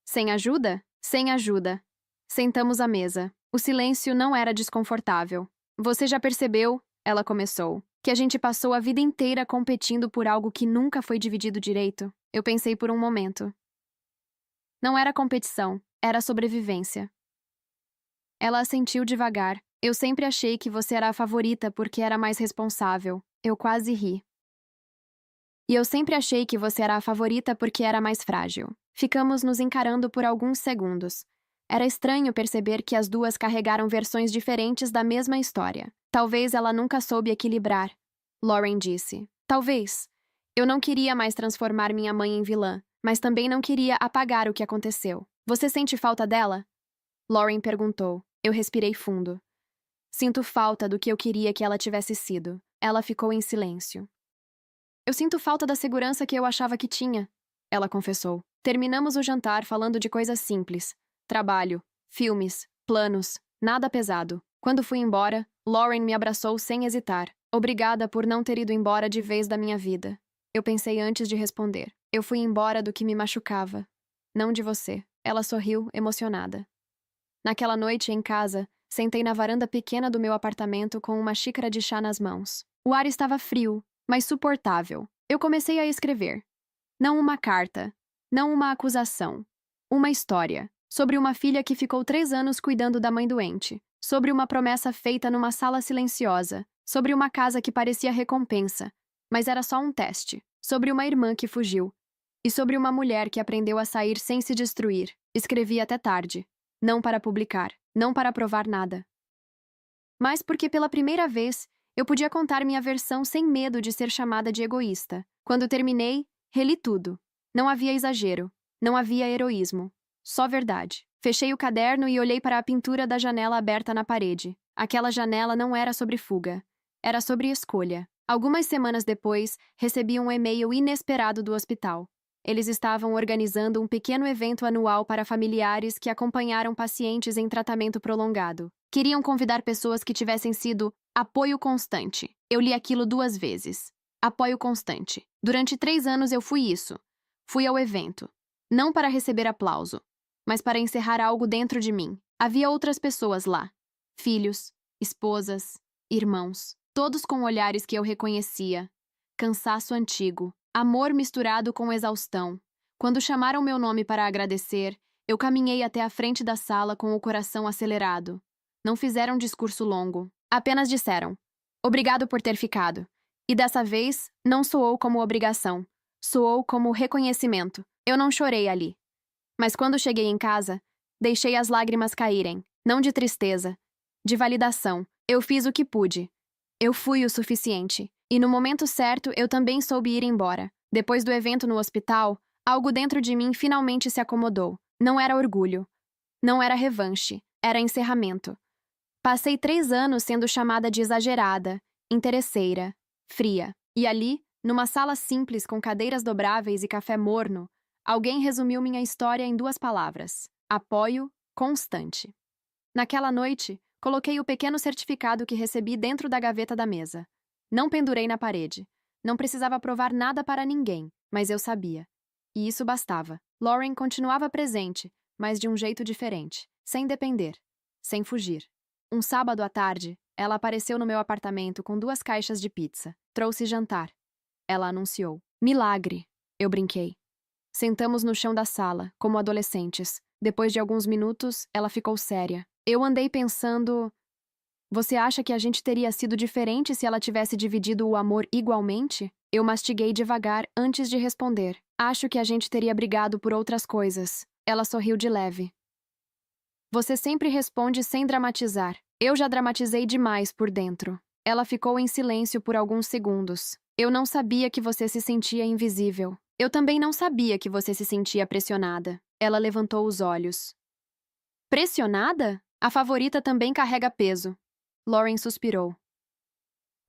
Sem ajuda? Sem ajuda. Sentamos à mesa. O silêncio não era desconfortável. Você já percebeu, ela começou, que a gente passou a vida inteira competindo por algo que nunca foi dividido direito? Eu pensei por um momento. Não era competição, era sobrevivência. Ela assentiu devagar. Eu sempre achei que você era a favorita porque era mais responsável. Eu quase ri. E eu sempre achei que você era a favorita porque era mais frágil. Ficamos nos encarando por alguns segundos. Era estranho perceber que as duas carregaram versões diferentes da mesma história. Talvez ela nunca soube equilibrar. Lauren disse. Talvez. Eu não queria mais transformar minha mãe em vilã, mas também não queria apagar o que aconteceu. Você sente falta dela? Lauren perguntou. Eu respirei fundo. Sinto falta do que eu queria que ela tivesse sido. Ela ficou em silêncio. Eu sinto falta da segurança que eu achava que tinha, ela confessou. Terminamos o jantar falando de coisas simples. Trabalho, filmes, planos, nada pesado. Quando fui embora, Lauren me abraçou sem hesitar. Obrigada por não ter ido embora de vez da minha vida. Eu pensei antes de responder. Eu fui embora do que me machucava. Não de você. Ela sorriu, emocionada. Naquela noite, em casa, sentei na varanda pequena do meu apartamento com uma xícara de chá nas mãos. O ar estava frio, mas suportável. Eu comecei a escrever. Não uma carta, não uma acusação. Uma história. Sobre uma filha que ficou 3 anos cuidando da mãe doente. Sobre uma promessa feita numa sala silenciosa. Sobre uma casa que parecia recompensa, mas era só um teste. Sobre uma irmã que fugiu. E sobre uma mulher que aprendeu a sair sem se destruir. Escrevi até tarde. Não para publicar, não para provar nada. Mas porque pela primeira vez, eu podia contar minha versão sem medo de ser chamada de egoísta. Quando terminei, reli tudo. Não havia exagero, não havia heroísmo. Só verdade. Fechei o caderno e olhei para a pintura da janela aberta na parede. Aquela janela não era sobre fuga. Era sobre escolha. Algumas semanas depois, recebi um e-mail inesperado do hospital. Eles estavam organizando um pequeno evento anual para familiares que acompanharam pacientes em tratamento prolongado. Queriam convidar pessoas que tivessem sido apoio constante. Eu li aquilo 2 vezes. Apoio constante. Durante 3 anos eu fui isso. Fui ao evento. Não para receber aplauso, mas para encerrar algo dentro de mim. Havia outras pessoas lá. Filhos, esposas, irmãos. Todos com olhares que eu reconhecia. Cansaço antigo. Amor misturado com exaustão. Quando chamaram meu nome para agradecer, eu caminhei até a frente da sala com o coração acelerado. Não fizeram discurso longo. Apenas disseram: obrigado por ter ficado. E dessa vez, não soou como obrigação. Soou como reconhecimento. Eu não chorei ali. Mas quando cheguei em casa, deixei as lágrimas caírem. Não de tristeza. De validação. Eu fiz o que pude. Eu fui o suficiente. E no momento certo, eu também soube ir embora. Depois do evento no hospital, algo dentro de mim finalmente se acomodou. Não era orgulho. Não era revanche. Era encerramento. Passei 3 anos sendo chamada de exagerada, interesseira, fria. E ali, numa sala simples com cadeiras dobráveis e café morno, alguém resumiu minha história em 2 palavras: apoio constante. Naquela noite, coloquei o pequeno certificado que recebi dentro da gaveta da mesa. Não pendurei na parede. Não precisava provar nada para ninguém, mas eu sabia. E isso bastava. Lauren continuava presente, mas de um jeito diferente, sem depender, sem fugir. Um sábado à tarde, ela apareceu no meu apartamento com 2 caixas de pizza. Trouxe jantar. Ela anunciou. Milagre! Eu brinquei. Sentamos no chão da sala, como adolescentes. Depois de alguns minutos, ela ficou séria. Eu andei pensando... Você acha que a gente teria sido diferente se ela tivesse dividido o amor igualmente? Eu mastiguei devagar antes de responder. Acho que a gente teria brigado por outras coisas. Ela sorriu de leve. Você sempre responde sem dramatizar. Eu já dramatizei demais por dentro. Ela ficou em silêncio por alguns segundos. Eu não sabia que você se sentia invisível. Eu também não sabia que você se sentia pressionada. Ela levantou os olhos. Pressionada? A favorita também carrega peso. Lauren suspirou.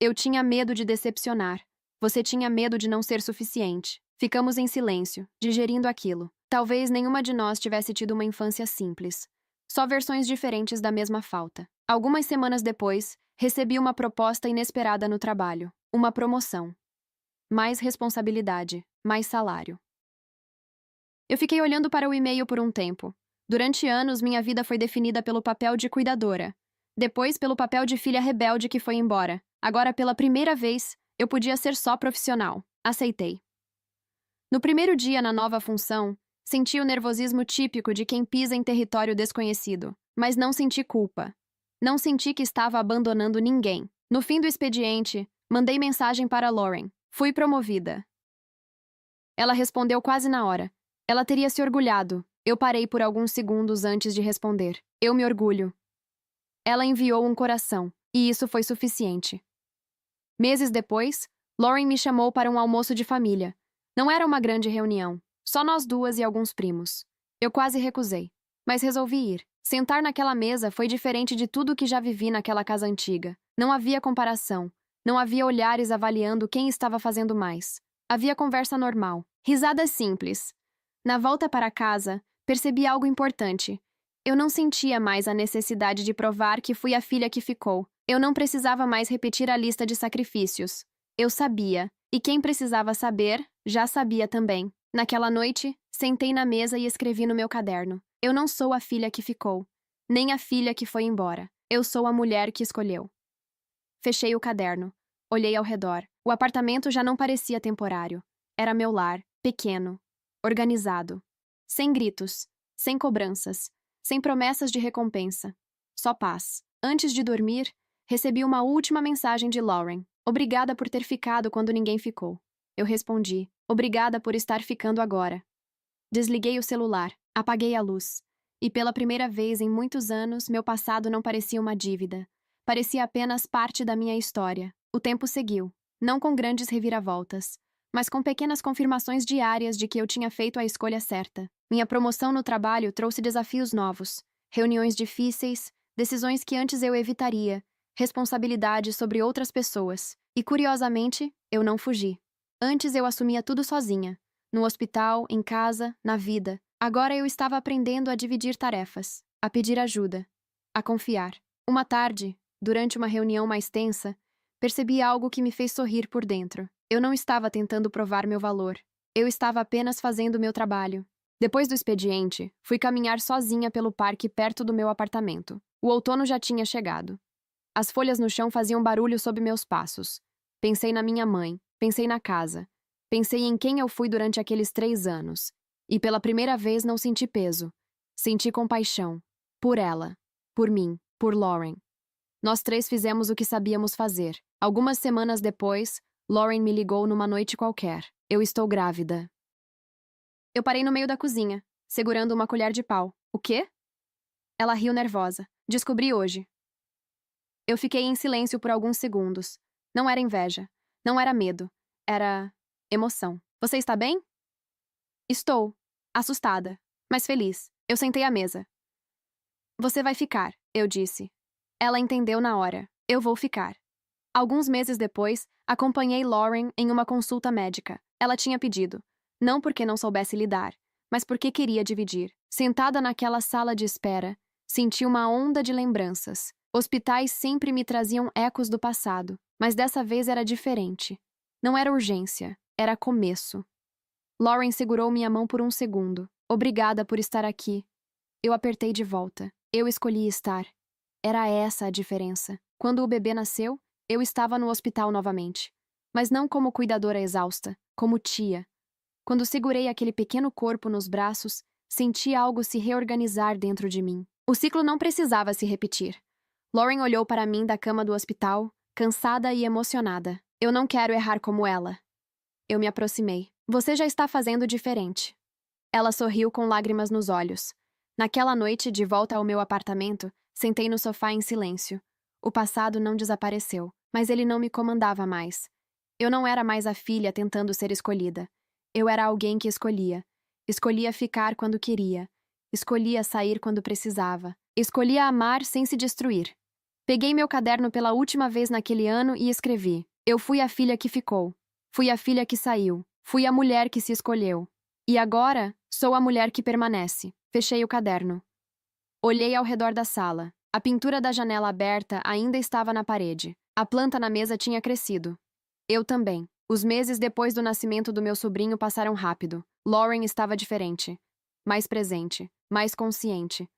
Eu tinha medo de decepcionar. Você tinha medo de não ser suficiente. Ficamos em silêncio, digerindo aquilo. Talvez nenhuma de nós tivesse tido uma infância simples. Só versões diferentes da mesma falta. Algumas semanas depois, recebi uma proposta inesperada no trabalho. Uma promoção. Mais responsabilidade, mais salário. Eu fiquei olhando para o e-mail por um tempo. Durante anos, minha vida foi definida pelo papel de cuidadora. Depois, pelo papel de filha rebelde que foi embora. Agora, pela primeira vez, eu podia ser só profissional. Aceitei. No primeiro dia na nova função, senti o nervosismo típico de quem pisa em território desconhecido, mas não senti culpa. Não senti que estava abandonando ninguém. No fim do expediente, mandei mensagem para Lauren. Fui promovida. Ela respondeu quase na hora. Ela teria se orgulhado. Eu parei por alguns segundos antes de responder. Eu me orgulho. Ela enviou um coração, e isso foi suficiente. Meses depois, Lauren me chamou para um almoço de família. Não era uma grande reunião, só nós duas e alguns primos. Eu quase recusei, mas resolvi ir. Sentar naquela mesa foi diferente de tudo que já vivi naquela casa antiga. Não havia comparação, não havia olhares avaliando quem estava fazendo mais. Havia conversa normal, risadas simples. Na volta para casa, percebi algo importante. Eu não sentia mais a necessidade de provar que fui a filha que ficou. Eu não precisava mais repetir a lista de sacrifícios. Eu sabia, e quem precisava saber, já sabia também. Naquela noite, sentei na mesa e escrevi no meu caderno. Eu não sou a filha que ficou, nem a filha que foi embora. Eu sou a mulher que escolheu. Fechei o caderno. Olhei ao redor. O apartamento já não parecia temporário. Era meu lar, pequeno, organizado. Sem gritos, sem cobranças, sem promessas de recompensa. Só paz. Antes de dormir, recebi uma última mensagem de Lauren. Obrigada por ter ficado quando ninguém ficou. Eu respondi. Obrigada por estar ficando agora. Desliguei o celular, apaguei a luz. E pela primeira vez em muitos anos, meu passado não parecia uma dívida. Parecia apenas parte da minha história. O tempo seguiu, não com grandes reviravoltas, mas com pequenas confirmações diárias de que eu tinha feito a escolha certa. Minha promoção no trabalho trouxe desafios novos, reuniões difíceis, decisões que antes eu evitaria, responsabilidade sobre outras pessoas. E, curiosamente, eu não fugi. Antes eu assumia tudo sozinha. No hospital, em casa, na vida. Agora eu estava aprendendo a dividir tarefas, a pedir ajuda, a confiar. Uma tarde, durante uma reunião mais tensa, percebi algo que me fez sorrir por dentro. Eu não estava tentando provar meu valor. Eu estava apenas fazendo meu trabalho. Depois do expediente, fui caminhar sozinha pelo parque perto do meu apartamento. O outono já tinha chegado. As folhas no chão faziam barulho sob meus passos. Pensei na minha mãe, pensei na casa. Pensei em quem eu fui durante aqueles 3 anos. E pela primeira vez não senti peso. Senti compaixão. Por ela. Por mim. Por Lauren. Nós 3 fizemos o que sabíamos fazer. Algumas semanas depois, Lauren me ligou numa noite qualquer. Eu estou grávida. Eu parei no meio da cozinha, segurando uma colher de pau. O quê? Ela riu nervosa. Descobri hoje. Eu fiquei em silêncio por alguns segundos. Não era inveja. Não era medo. Era emoção. Você está bem? Estou. Assustada. Mas feliz. Eu sentei à mesa. Você vai ficar, eu disse. Ela entendeu na hora. Eu vou ficar. Alguns meses depois, acompanhei Lauren em uma consulta médica. Ela tinha pedido. Não porque não soubesse lidar, mas porque queria dividir. Sentada naquela sala de espera, senti uma onda de lembranças. Hospitais sempre me traziam ecos do passado, mas dessa vez era diferente. Não era urgência, era começo. Lauren segurou minha mão por um segundo. Obrigada por estar aqui. Eu apertei de volta. Eu escolhi estar. Era essa a diferença. Quando o bebê nasceu, eu estava no hospital novamente. Mas não como cuidadora exausta, como tia. Quando segurei aquele pequeno corpo nos braços, senti algo se reorganizar dentro de mim. O ciclo não precisava se repetir. Lauren olhou para mim da cama do hospital, cansada e emocionada. Eu não quero errar como ela. Eu me aproximei. Você já está fazendo diferente. Ela sorriu com lágrimas nos olhos. Naquela noite, de volta ao meu apartamento, sentei no sofá em silêncio. O passado não desapareceu, mas ele não me comandava mais. Eu não era mais a filha tentando ser escolhida. Eu era alguém que escolhia. Escolhia ficar quando queria. Escolhia sair quando precisava. Escolhia amar sem se destruir. Peguei meu caderno pela última vez naquele ano e escrevi. Eu fui a filha que ficou. Fui a filha que saiu. Fui a mulher que se escolheu. E agora, sou a mulher que permanece. Fechei o caderno. Olhei ao redor da sala. A pintura da janela aberta ainda estava na parede. A planta na mesa tinha crescido. Eu também. Os meses depois do nascimento do meu sobrinho passaram rápido. Lauren estava diferente. Mais presente, mais consciente.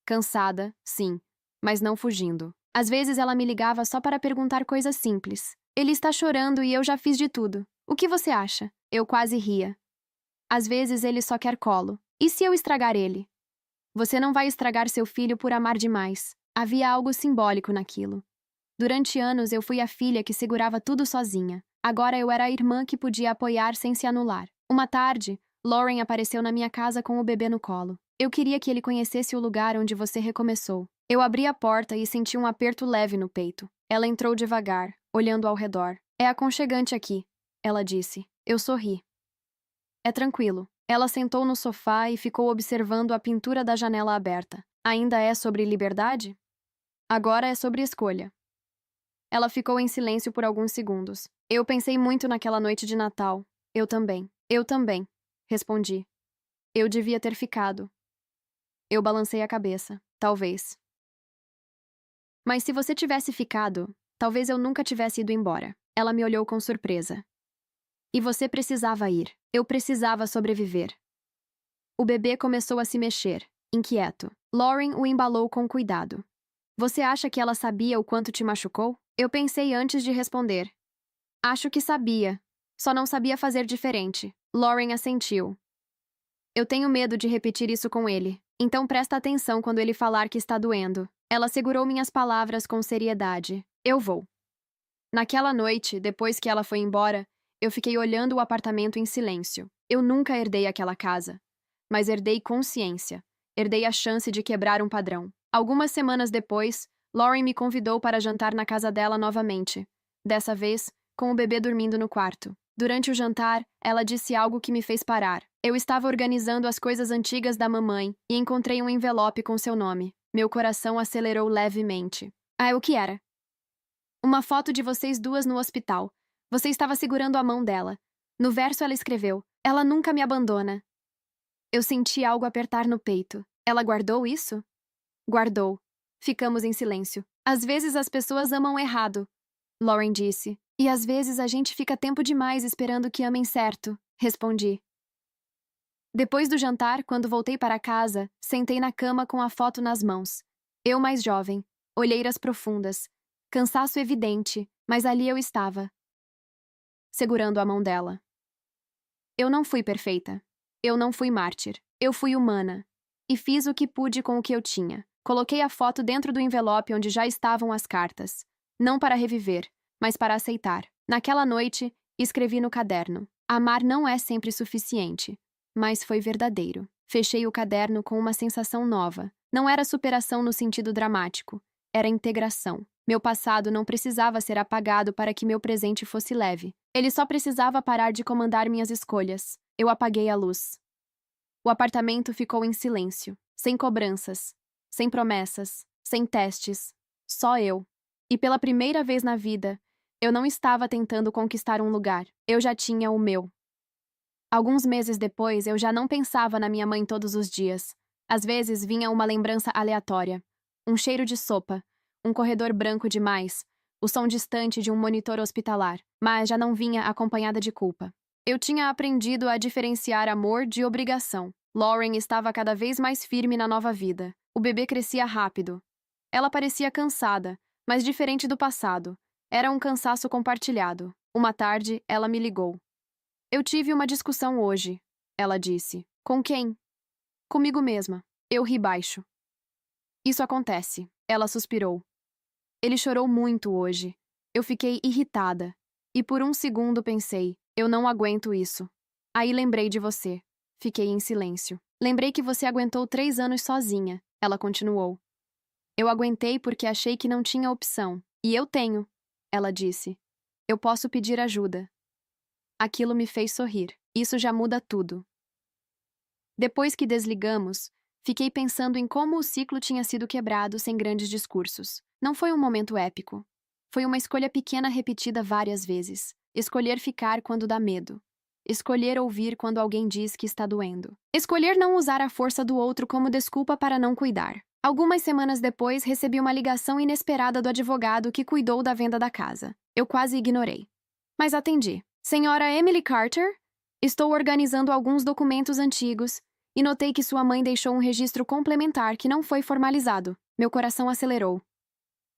Cansada, sim, mas não fugindo. Às vezes ela me ligava só para perguntar coisas simples. Ele está chorando e eu já fiz de tudo. O que você acha? Eu quase ria. Às vezes ele só quer colo. E se eu estragar ele? Você não vai estragar seu filho por amar demais. Havia algo simbólico naquilo. Durante anos eu fui a filha que segurava tudo sozinha. Agora eu era a irmã que podia apoiar sem se anular. Uma tarde, Lauren apareceu na minha casa com o bebê no colo. Eu queria que ele conhecesse o lugar onde você recomeçou. Eu abri a porta e senti um aperto leve no peito. Ela entrou devagar, olhando ao redor. É aconchegante aqui, ela disse. Eu sorri. É tranquilo. Ela sentou no sofá e ficou observando a pintura da janela aberta. Ainda é sobre liberdade? Agora é sobre escolha. Ela ficou em silêncio por alguns segundos. Eu pensei muito naquela noite de Natal. Eu também, respondi. Eu devia ter ficado. Eu balancei a cabeça. Talvez. Mas se você tivesse ficado, talvez eu nunca tivesse ido embora. Ela me olhou com surpresa. E você precisava ir. Eu precisava sobreviver. O bebê começou a se mexer, inquieto. Lauren o embalou com cuidado. Você acha que ela sabia o quanto te machucou? Eu pensei antes de responder. Acho que sabia. Só não sabia fazer diferente. Lauren assentiu. Eu tenho medo de repetir isso com ele. Então presta atenção quando ele falar que está doendo. Ela segurou minhas palavras com seriedade. Eu vou. Naquela noite, depois que ela foi embora, eu fiquei olhando o apartamento em silêncio. Eu nunca herdei aquela casa. Mas herdei consciência. Herdei a chance de quebrar um padrão. Algumas semanas depois, Lauren me convidou para jantar na casa dela novamente. Dessa vez, com o bebê dormindo no quarto. Durante o jantar, ela disse algo que me fez parar. Eu estava organizando as coisas antigas da mamãe e encontrei um envelope com seu nome. Meu coração acelerou levemente. Ah, o que era? Uma foto de vocês duas no hospital. Você estava segurando a mão dela. No verso ela escreveu: Ela nunca me abandona. Eu senti algo apertar no peito. Ela guardou isso? Guardou. Ficamos em silêncio. Às vezes as pessoas amam errado, Lauren disse. E às vezes a gente fica tempo demais esperando que amem certo, respondi. Depois do jantar, quando voltei para casa, sentei na cama com a foto nas mãos. Eu mais jovem, olheiras profundas, cansaço evidente, mas ali eu estava, segurando a mão dela. Eu não fui perfeita. Eu não fui mártir. Eu fui humana. E fiz o que pude com o que eu tinha. Coloquei a foto dentro do envelope onde já estavam as cartas. Não para reviver, mas para aceitar. Naquela noite, escrevi no caderno: Amar não é sempre suficiente. Mas foi verdadeiro. Fechei o caderno com uma sensação nova. Não era superação no sentido dramático. Era integração. Meu passado não precisava ser apagado para que meu presente fosse leve. Ele só precisava parar de comandar minhas escolhas. Eu apaguei a luz. O apartamento ficou em silêncio. Sem cobranças. Sem promessas. Sem testes. Só eu. E pela primeira vez na vida, eu não estava tentando conquistar um lugar. Eu já tinha o meu. Alguns meses depois, eu já não pensava na minha mãe todos os dias. Às vezes vinha uma lembrança aleatória. Um cheiro de sopa. Um corredor branco demais. O som distante de um monitor hospitalar. Mas já não vinha acompanhada de culpa. Eu tinha aprendido a diferenciar amor de obrigação. Lauren estava cada vez mais firme na nova vida. O bebê crescia rápido. Ela parecia cansada, mas diferente do passado. Era um cansaço compartilhado. Uma tarde, ela me ligou. Eu tive uma discussão hoje, ela disse. Com quem? Comigo mesma. Eu ri baixo. Isso acontece, ela suspirou. Ele chorou muito hoje. Eu fiquei irritada. E por um segundo pensei, eu não aguento isso. Aí lembrei de você. Fiquei em silêncio. Lembrei que você aguentou 3 anos sozinha, ela continuou. Eu aguentei porque achei que não tinha opção. E eu tenho, ela disse. Eu posso pedir ajuda. Aquilo me fez sorrir. Isso já muda tudo. Depois que desligamos, fiquei pensando em como o ciclo tinha sido quebrado sem grandes discursos. Não foi um momento épico. Foi uma escolha pequena repetida várias vezes. Escolher ficar quando dá medo. Escolher ouvir quando alguém diz que está doendo. Escolher não usar a força do outro como desculpa para não cuidar. Algumas semanas depois, recebi uma ligação inesperada do advogado que cuidou da venda da casa. Eu quase ignorei. Mas atendi. Senhora Emily Carter? Estou organizando alguns documentos antigos e notei que sua mãe deixou um registro complementar que não foi formalizado. Meu coração acelerou.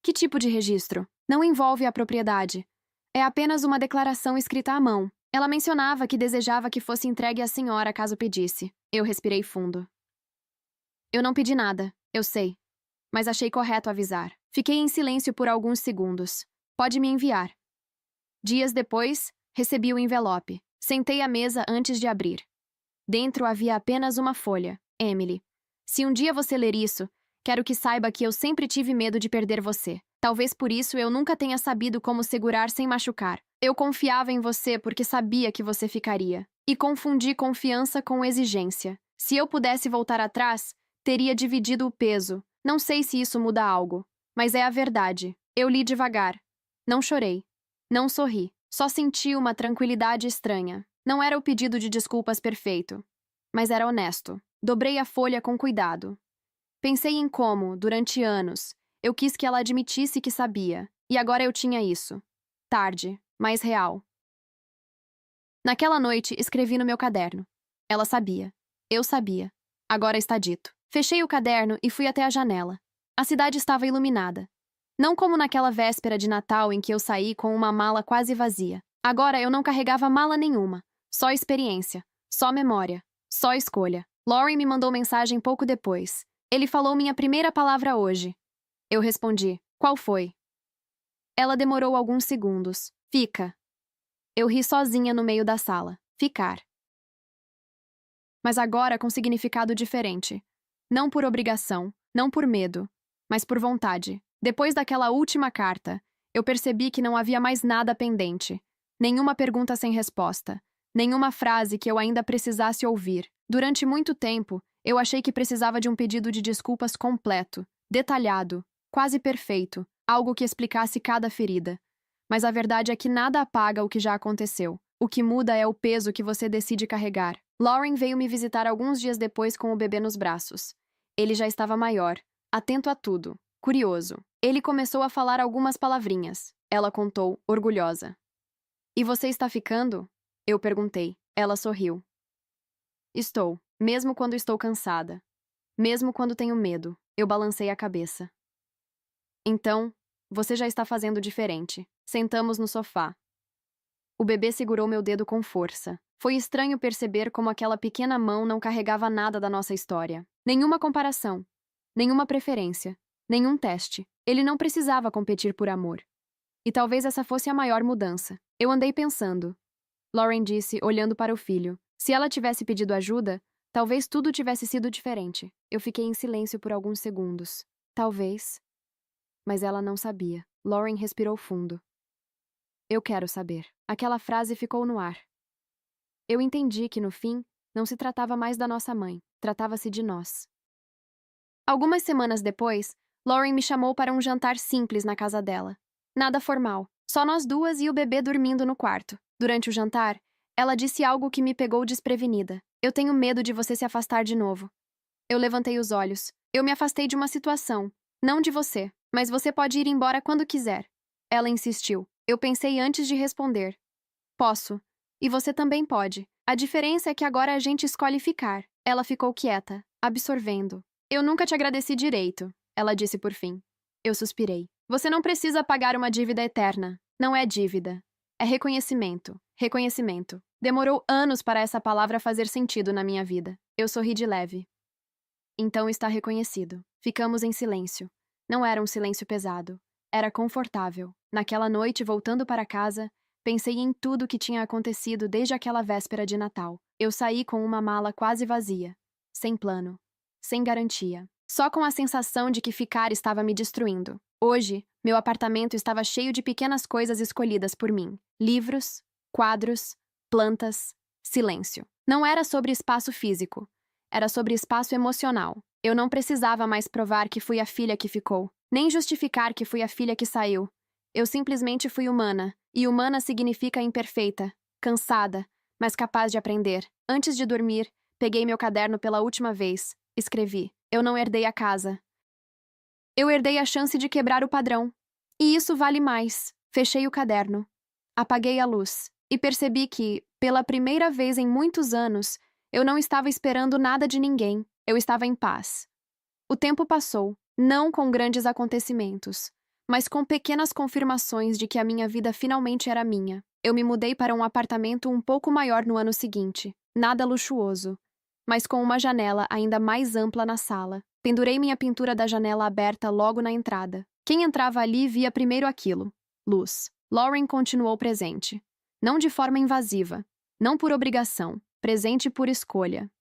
Que tipo de registro? Não envolve a propriedade. É apenas uma declaração escrita à mão. Ela mencionava que desejava que fosse entregue à senhora caso pedisse. Eu respirei fundo. Eu não pedi nada, eu sei. Mas achei correto avisar. Fiquei em silêncio por alguns segundos. Pode me enviar. Dias depois, recebi o envelope. Sentei à mesa antes de abrir. Dentro havia apenas uma folha. Emily, se um dia você ler isso, quero que saiba que eu sempre tive medo de perder você. Talvez por isso eu nunca tenha sabido como segurar sem machucar. Eu confiava em você porque sabia que você ficaria. E confundi confiança com exigência. Se eu pudesse voltar atrás, teria dividido o peso. Não sei se isso muda algo. Mas é a verdade. Eu li devagar. Não chorei. Não sorri. Só senti uma tranquilidade estranha. Não era o pedido de desculpas perfeito. Mas era honesto. Dobrei a folha com cuidado. Pensei em como, durante anos, eu quis que ela admitisse que sabia. E agora eu tinha isso. Tarde, mas real. Naquela noite, escrevi no meu caderno. Ela sabia. Eu sabia. Agora está dito. Fechei o caderno e fui até a janela. A cidade estava iluminada. Não como naquela véspera de Natal em que eu saí com uma mala quase vazia. Agora eu não carregava mala nenhuma. Só experiência. Só memória. Só escolha. Lauren me mandou mensagem pouco depois. Ele falou minha primeira palavra hoje. Eu respondi. Qual foi? Ela demorou alguns segundos. Fica. Eu ri sozinha no meio da sala. Ficar. Mas agora com significado diferente. Não por obrigação, não por medo, mas por vontade. Depois daquela última carta, eu percebi que não havia mais nada pendente. Nenhuma pergunta sem resposta. Nenhuma frase que eu ainda precisasse ouvir. Durante muito tempo, eu achei que precisava de um pedido de desculpas completo, detalhado, quase perfeito, algo que explicasse cada ferida. Mas a verdade é que nada apaga o que já aconteceu. O que muda é o peso que você decide carregar. Lauren veio me visitar alguns dias depois com o bebê nos braços. Ele já estava maior, atento a tudo, curioso. Ele começou a falar algumas palavrinhas. Ela contou, orgulhosa. E você está ficando? Eu perguntei. Ela sorriu. Estou, mesmo quando estou cansada. Mesmo quando tenho medo. Eu balancei a cabeça. Então, você já está fazendo diferente. Sentamos no sofá. O bebê segurou meu dedo com força. Foi estranho perceber como aquela pequena mão não carregava nada da nossa história. Nenhuma comparação. Nenhuma preferência. Nenhum teste. Ele não precisava competir por amor. E talvez essa fosse a maior mudança. Eu andei pensando. Lauren disse, olhando para o filho. Se ela tivesse pedido ajuda, talvez tudo tivesse sido diferente. Eu fiquei em silêncio por alguns segundos. Talvez. Mas ela não sabia. Lauren respirou fundo. Eu quero saber. Aquela frase ficou no ar. Eu entendi que, no fim, não se tratava mais da nossa mãe. Tratava-se de nós. Algumas semanas depois, Lauren me chamou para um jantar simples na casa dela. Nada formal. Só nós duas e o bebê dormindo no quarto. Durante o jantar, ela disse algo que me pegou desprevenida. Eu tenho medo de você se afastar de novo. Eu levantei os olhos. Eu me afastei de uma situação. Não de você. Mas você pode ir embora quando quiser. Ela insistiu. Eu pensei antes de responder. Posso. E você também pode. A diferença é que agora a gente escolhe ficar. Ela ficou quieta, absorvendo. Eu nunca te agradeci direito, ela disse por fim. Eu suspirei. Você não precisa pagar uma dívida eterna. Não é dívida. É reconhecimento. Reconhecimento. Demorou anos para essa palavra fazer sentido na minha vida. Eu sorri de leve. Então está reconhecido. Ficamos em silêncio. Não era um silêncio pesado. Era confortável. Naquela noite, voltando para casa, pensei em tudo o que tinha acontecido desde aquela véspera de Natal. Eu saí com uma mala quase vazia. Sem plano. Sem garantia. Só com a sensação de que ficar estava me destruindo. Hoje, meu apartamento estava cheio de pequenas coisas escolhidas por mim. Livros, quadros, plantas, silêncio. Não era sobre espaço físico. Era sobre espaço emocional. Eu não precisava mais provar que fui a filha que ficou, nem justificar que fui a filha que saiu. Eu simplesmente fui humana, e humana significa imperfeita, cansada, mas capaz de aprender. Antes de dormir, peguei meu caderno pela última vez. Escrevi. Eu não herdei a casa. Eu herdei a chance de quebrar o padrão. E isso vale mais. Fechei o caderno. Apaguei a luz. e percebi que, pela primeira vez em muitos anos, eu não estava esperando nada de ninguém. Eu estava em paz. O tempo passou, não com grandes acontecimentos, mas com pequenas confirmações de que a minha vida finalmente era minha. Eu me mudei para um apartamento um pouco maior no ano seguinte, nada luxuoso, mas com uma janela ainda mais ampla na sala. Pendurei minha pintura da janela aberta logo na entrada. Quem entrava ali via primeiro aquilo: luz. Lauren continuou presente. Não de forma invasiva, não por obrigação, presente por escolha.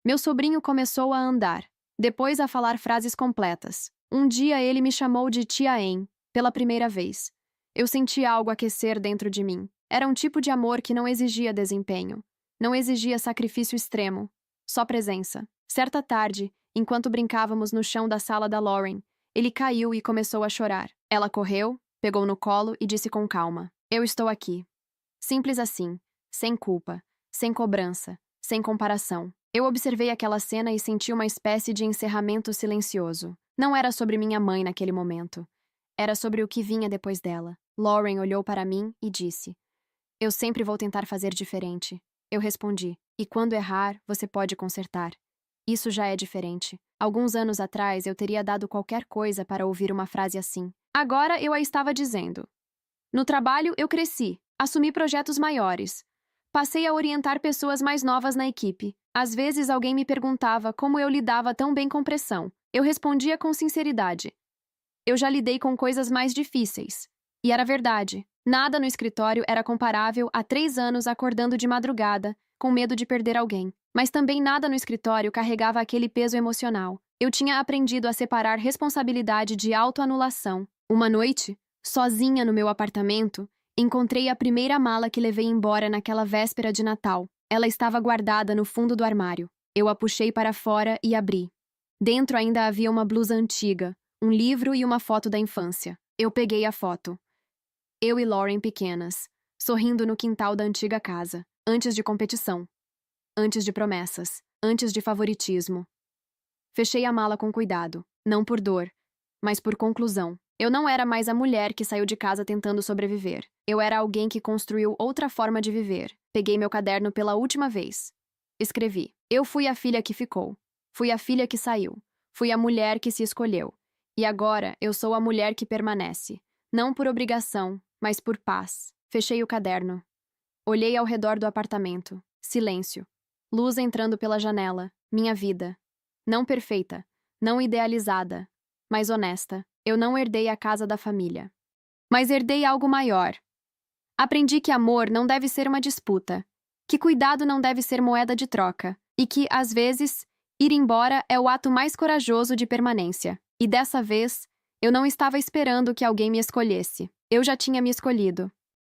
Meu sobrinho começou a andar, depois a falar frases completas. Um dia ele me chamou de Tia Anne, pela primeira vez. Eu senti algo aquecer dentro de mim. Era um tipo de amor que não exigia desempenho, não exigia sacrifício extremo, só presença. Certa tarde, enquanto brincávamos no chão da sala da Lauren, ele caiu e começou a chorar. Ela correu, pegou no colo e disse com calma: "Eu estou aqui." Simples assim, sem culpa, sem cobrança, sem comparação. Eu observei aquela cena e senti uma espécie de encerramento silencioso. Não era sobre minha mãe naquele momento. Era sobre o que vinha depois dela. Lauren olhou para mim e disse: "Eu sempre vou tentar fazer diferente." Eu respondi: "E quando errar, você pode consertar." Isso já é diferente. Alguns anos atrás, eu teria dado qualquer coisa para ouvir uma frase assim. Agora eu a estava dizendo. No trabalho, eu cresci, assumi projetos maiores. Passei a orientar pessoas mais novas na equipe. Às vezes alguém me perguntava como eu lidava tão bem com pressão. Eu respondia com sinceridade: "Eu já lidei com coisas mais difíceis." E era verdade. Nada no escritório era comparável a 3 anos acordando de madrugada, com medo de perder alguém. Mas também nada no escritório carregava aquele peso emocional. Eu tinha aprendido a separar responsabilidade de autoanulação. Uma noite, sozinha no meu apartamento, encontrei a primeira mala que levei embora naquela véspera de Natal. Ela estava guardada no fundo do armário. Eu a puxei para fora e abri. Dentro ainda havia uma blusa antiga, um livro e uma foto da infância. Eu peguei a foto. Eu e Lauren pequenas, sorrindo no quintal da antiga casa, antes de competição, antes de promessas, antes de favoritismo. Fechei a mala com cuidado, não por dor, mas por conclusão. Eu não era mais a mulher que saiu de casa tentando sobreviver. Eu era alguém que construiu outra forma de viver. Peguei meu caderno pela última vez. Escrevi: "Eu fui a filha que ficou. Fui a filha que saiu. Fui a mulher que se escolheu. E agora eu sou a mulher que permanece. Não por obrigação, mas por paz." Fechei o caderno. Olhei ao redor do apartamento. Silêncio. Luz entrando pela janela. Minha vida. Não perfeita. Não idealizada. Mas honesta. Eu não herdei a casa da família. Mas herdei algo maior. Aprendi que amor não deve ser uma disputa. Que cuidado não deve ser moeda de troca. E que, às vezes, ir embora é o ato mais corajoso de permanência. E dessa vez, eu não estava esperando que alguém me escolhesse. Eu já tinha me escolhido.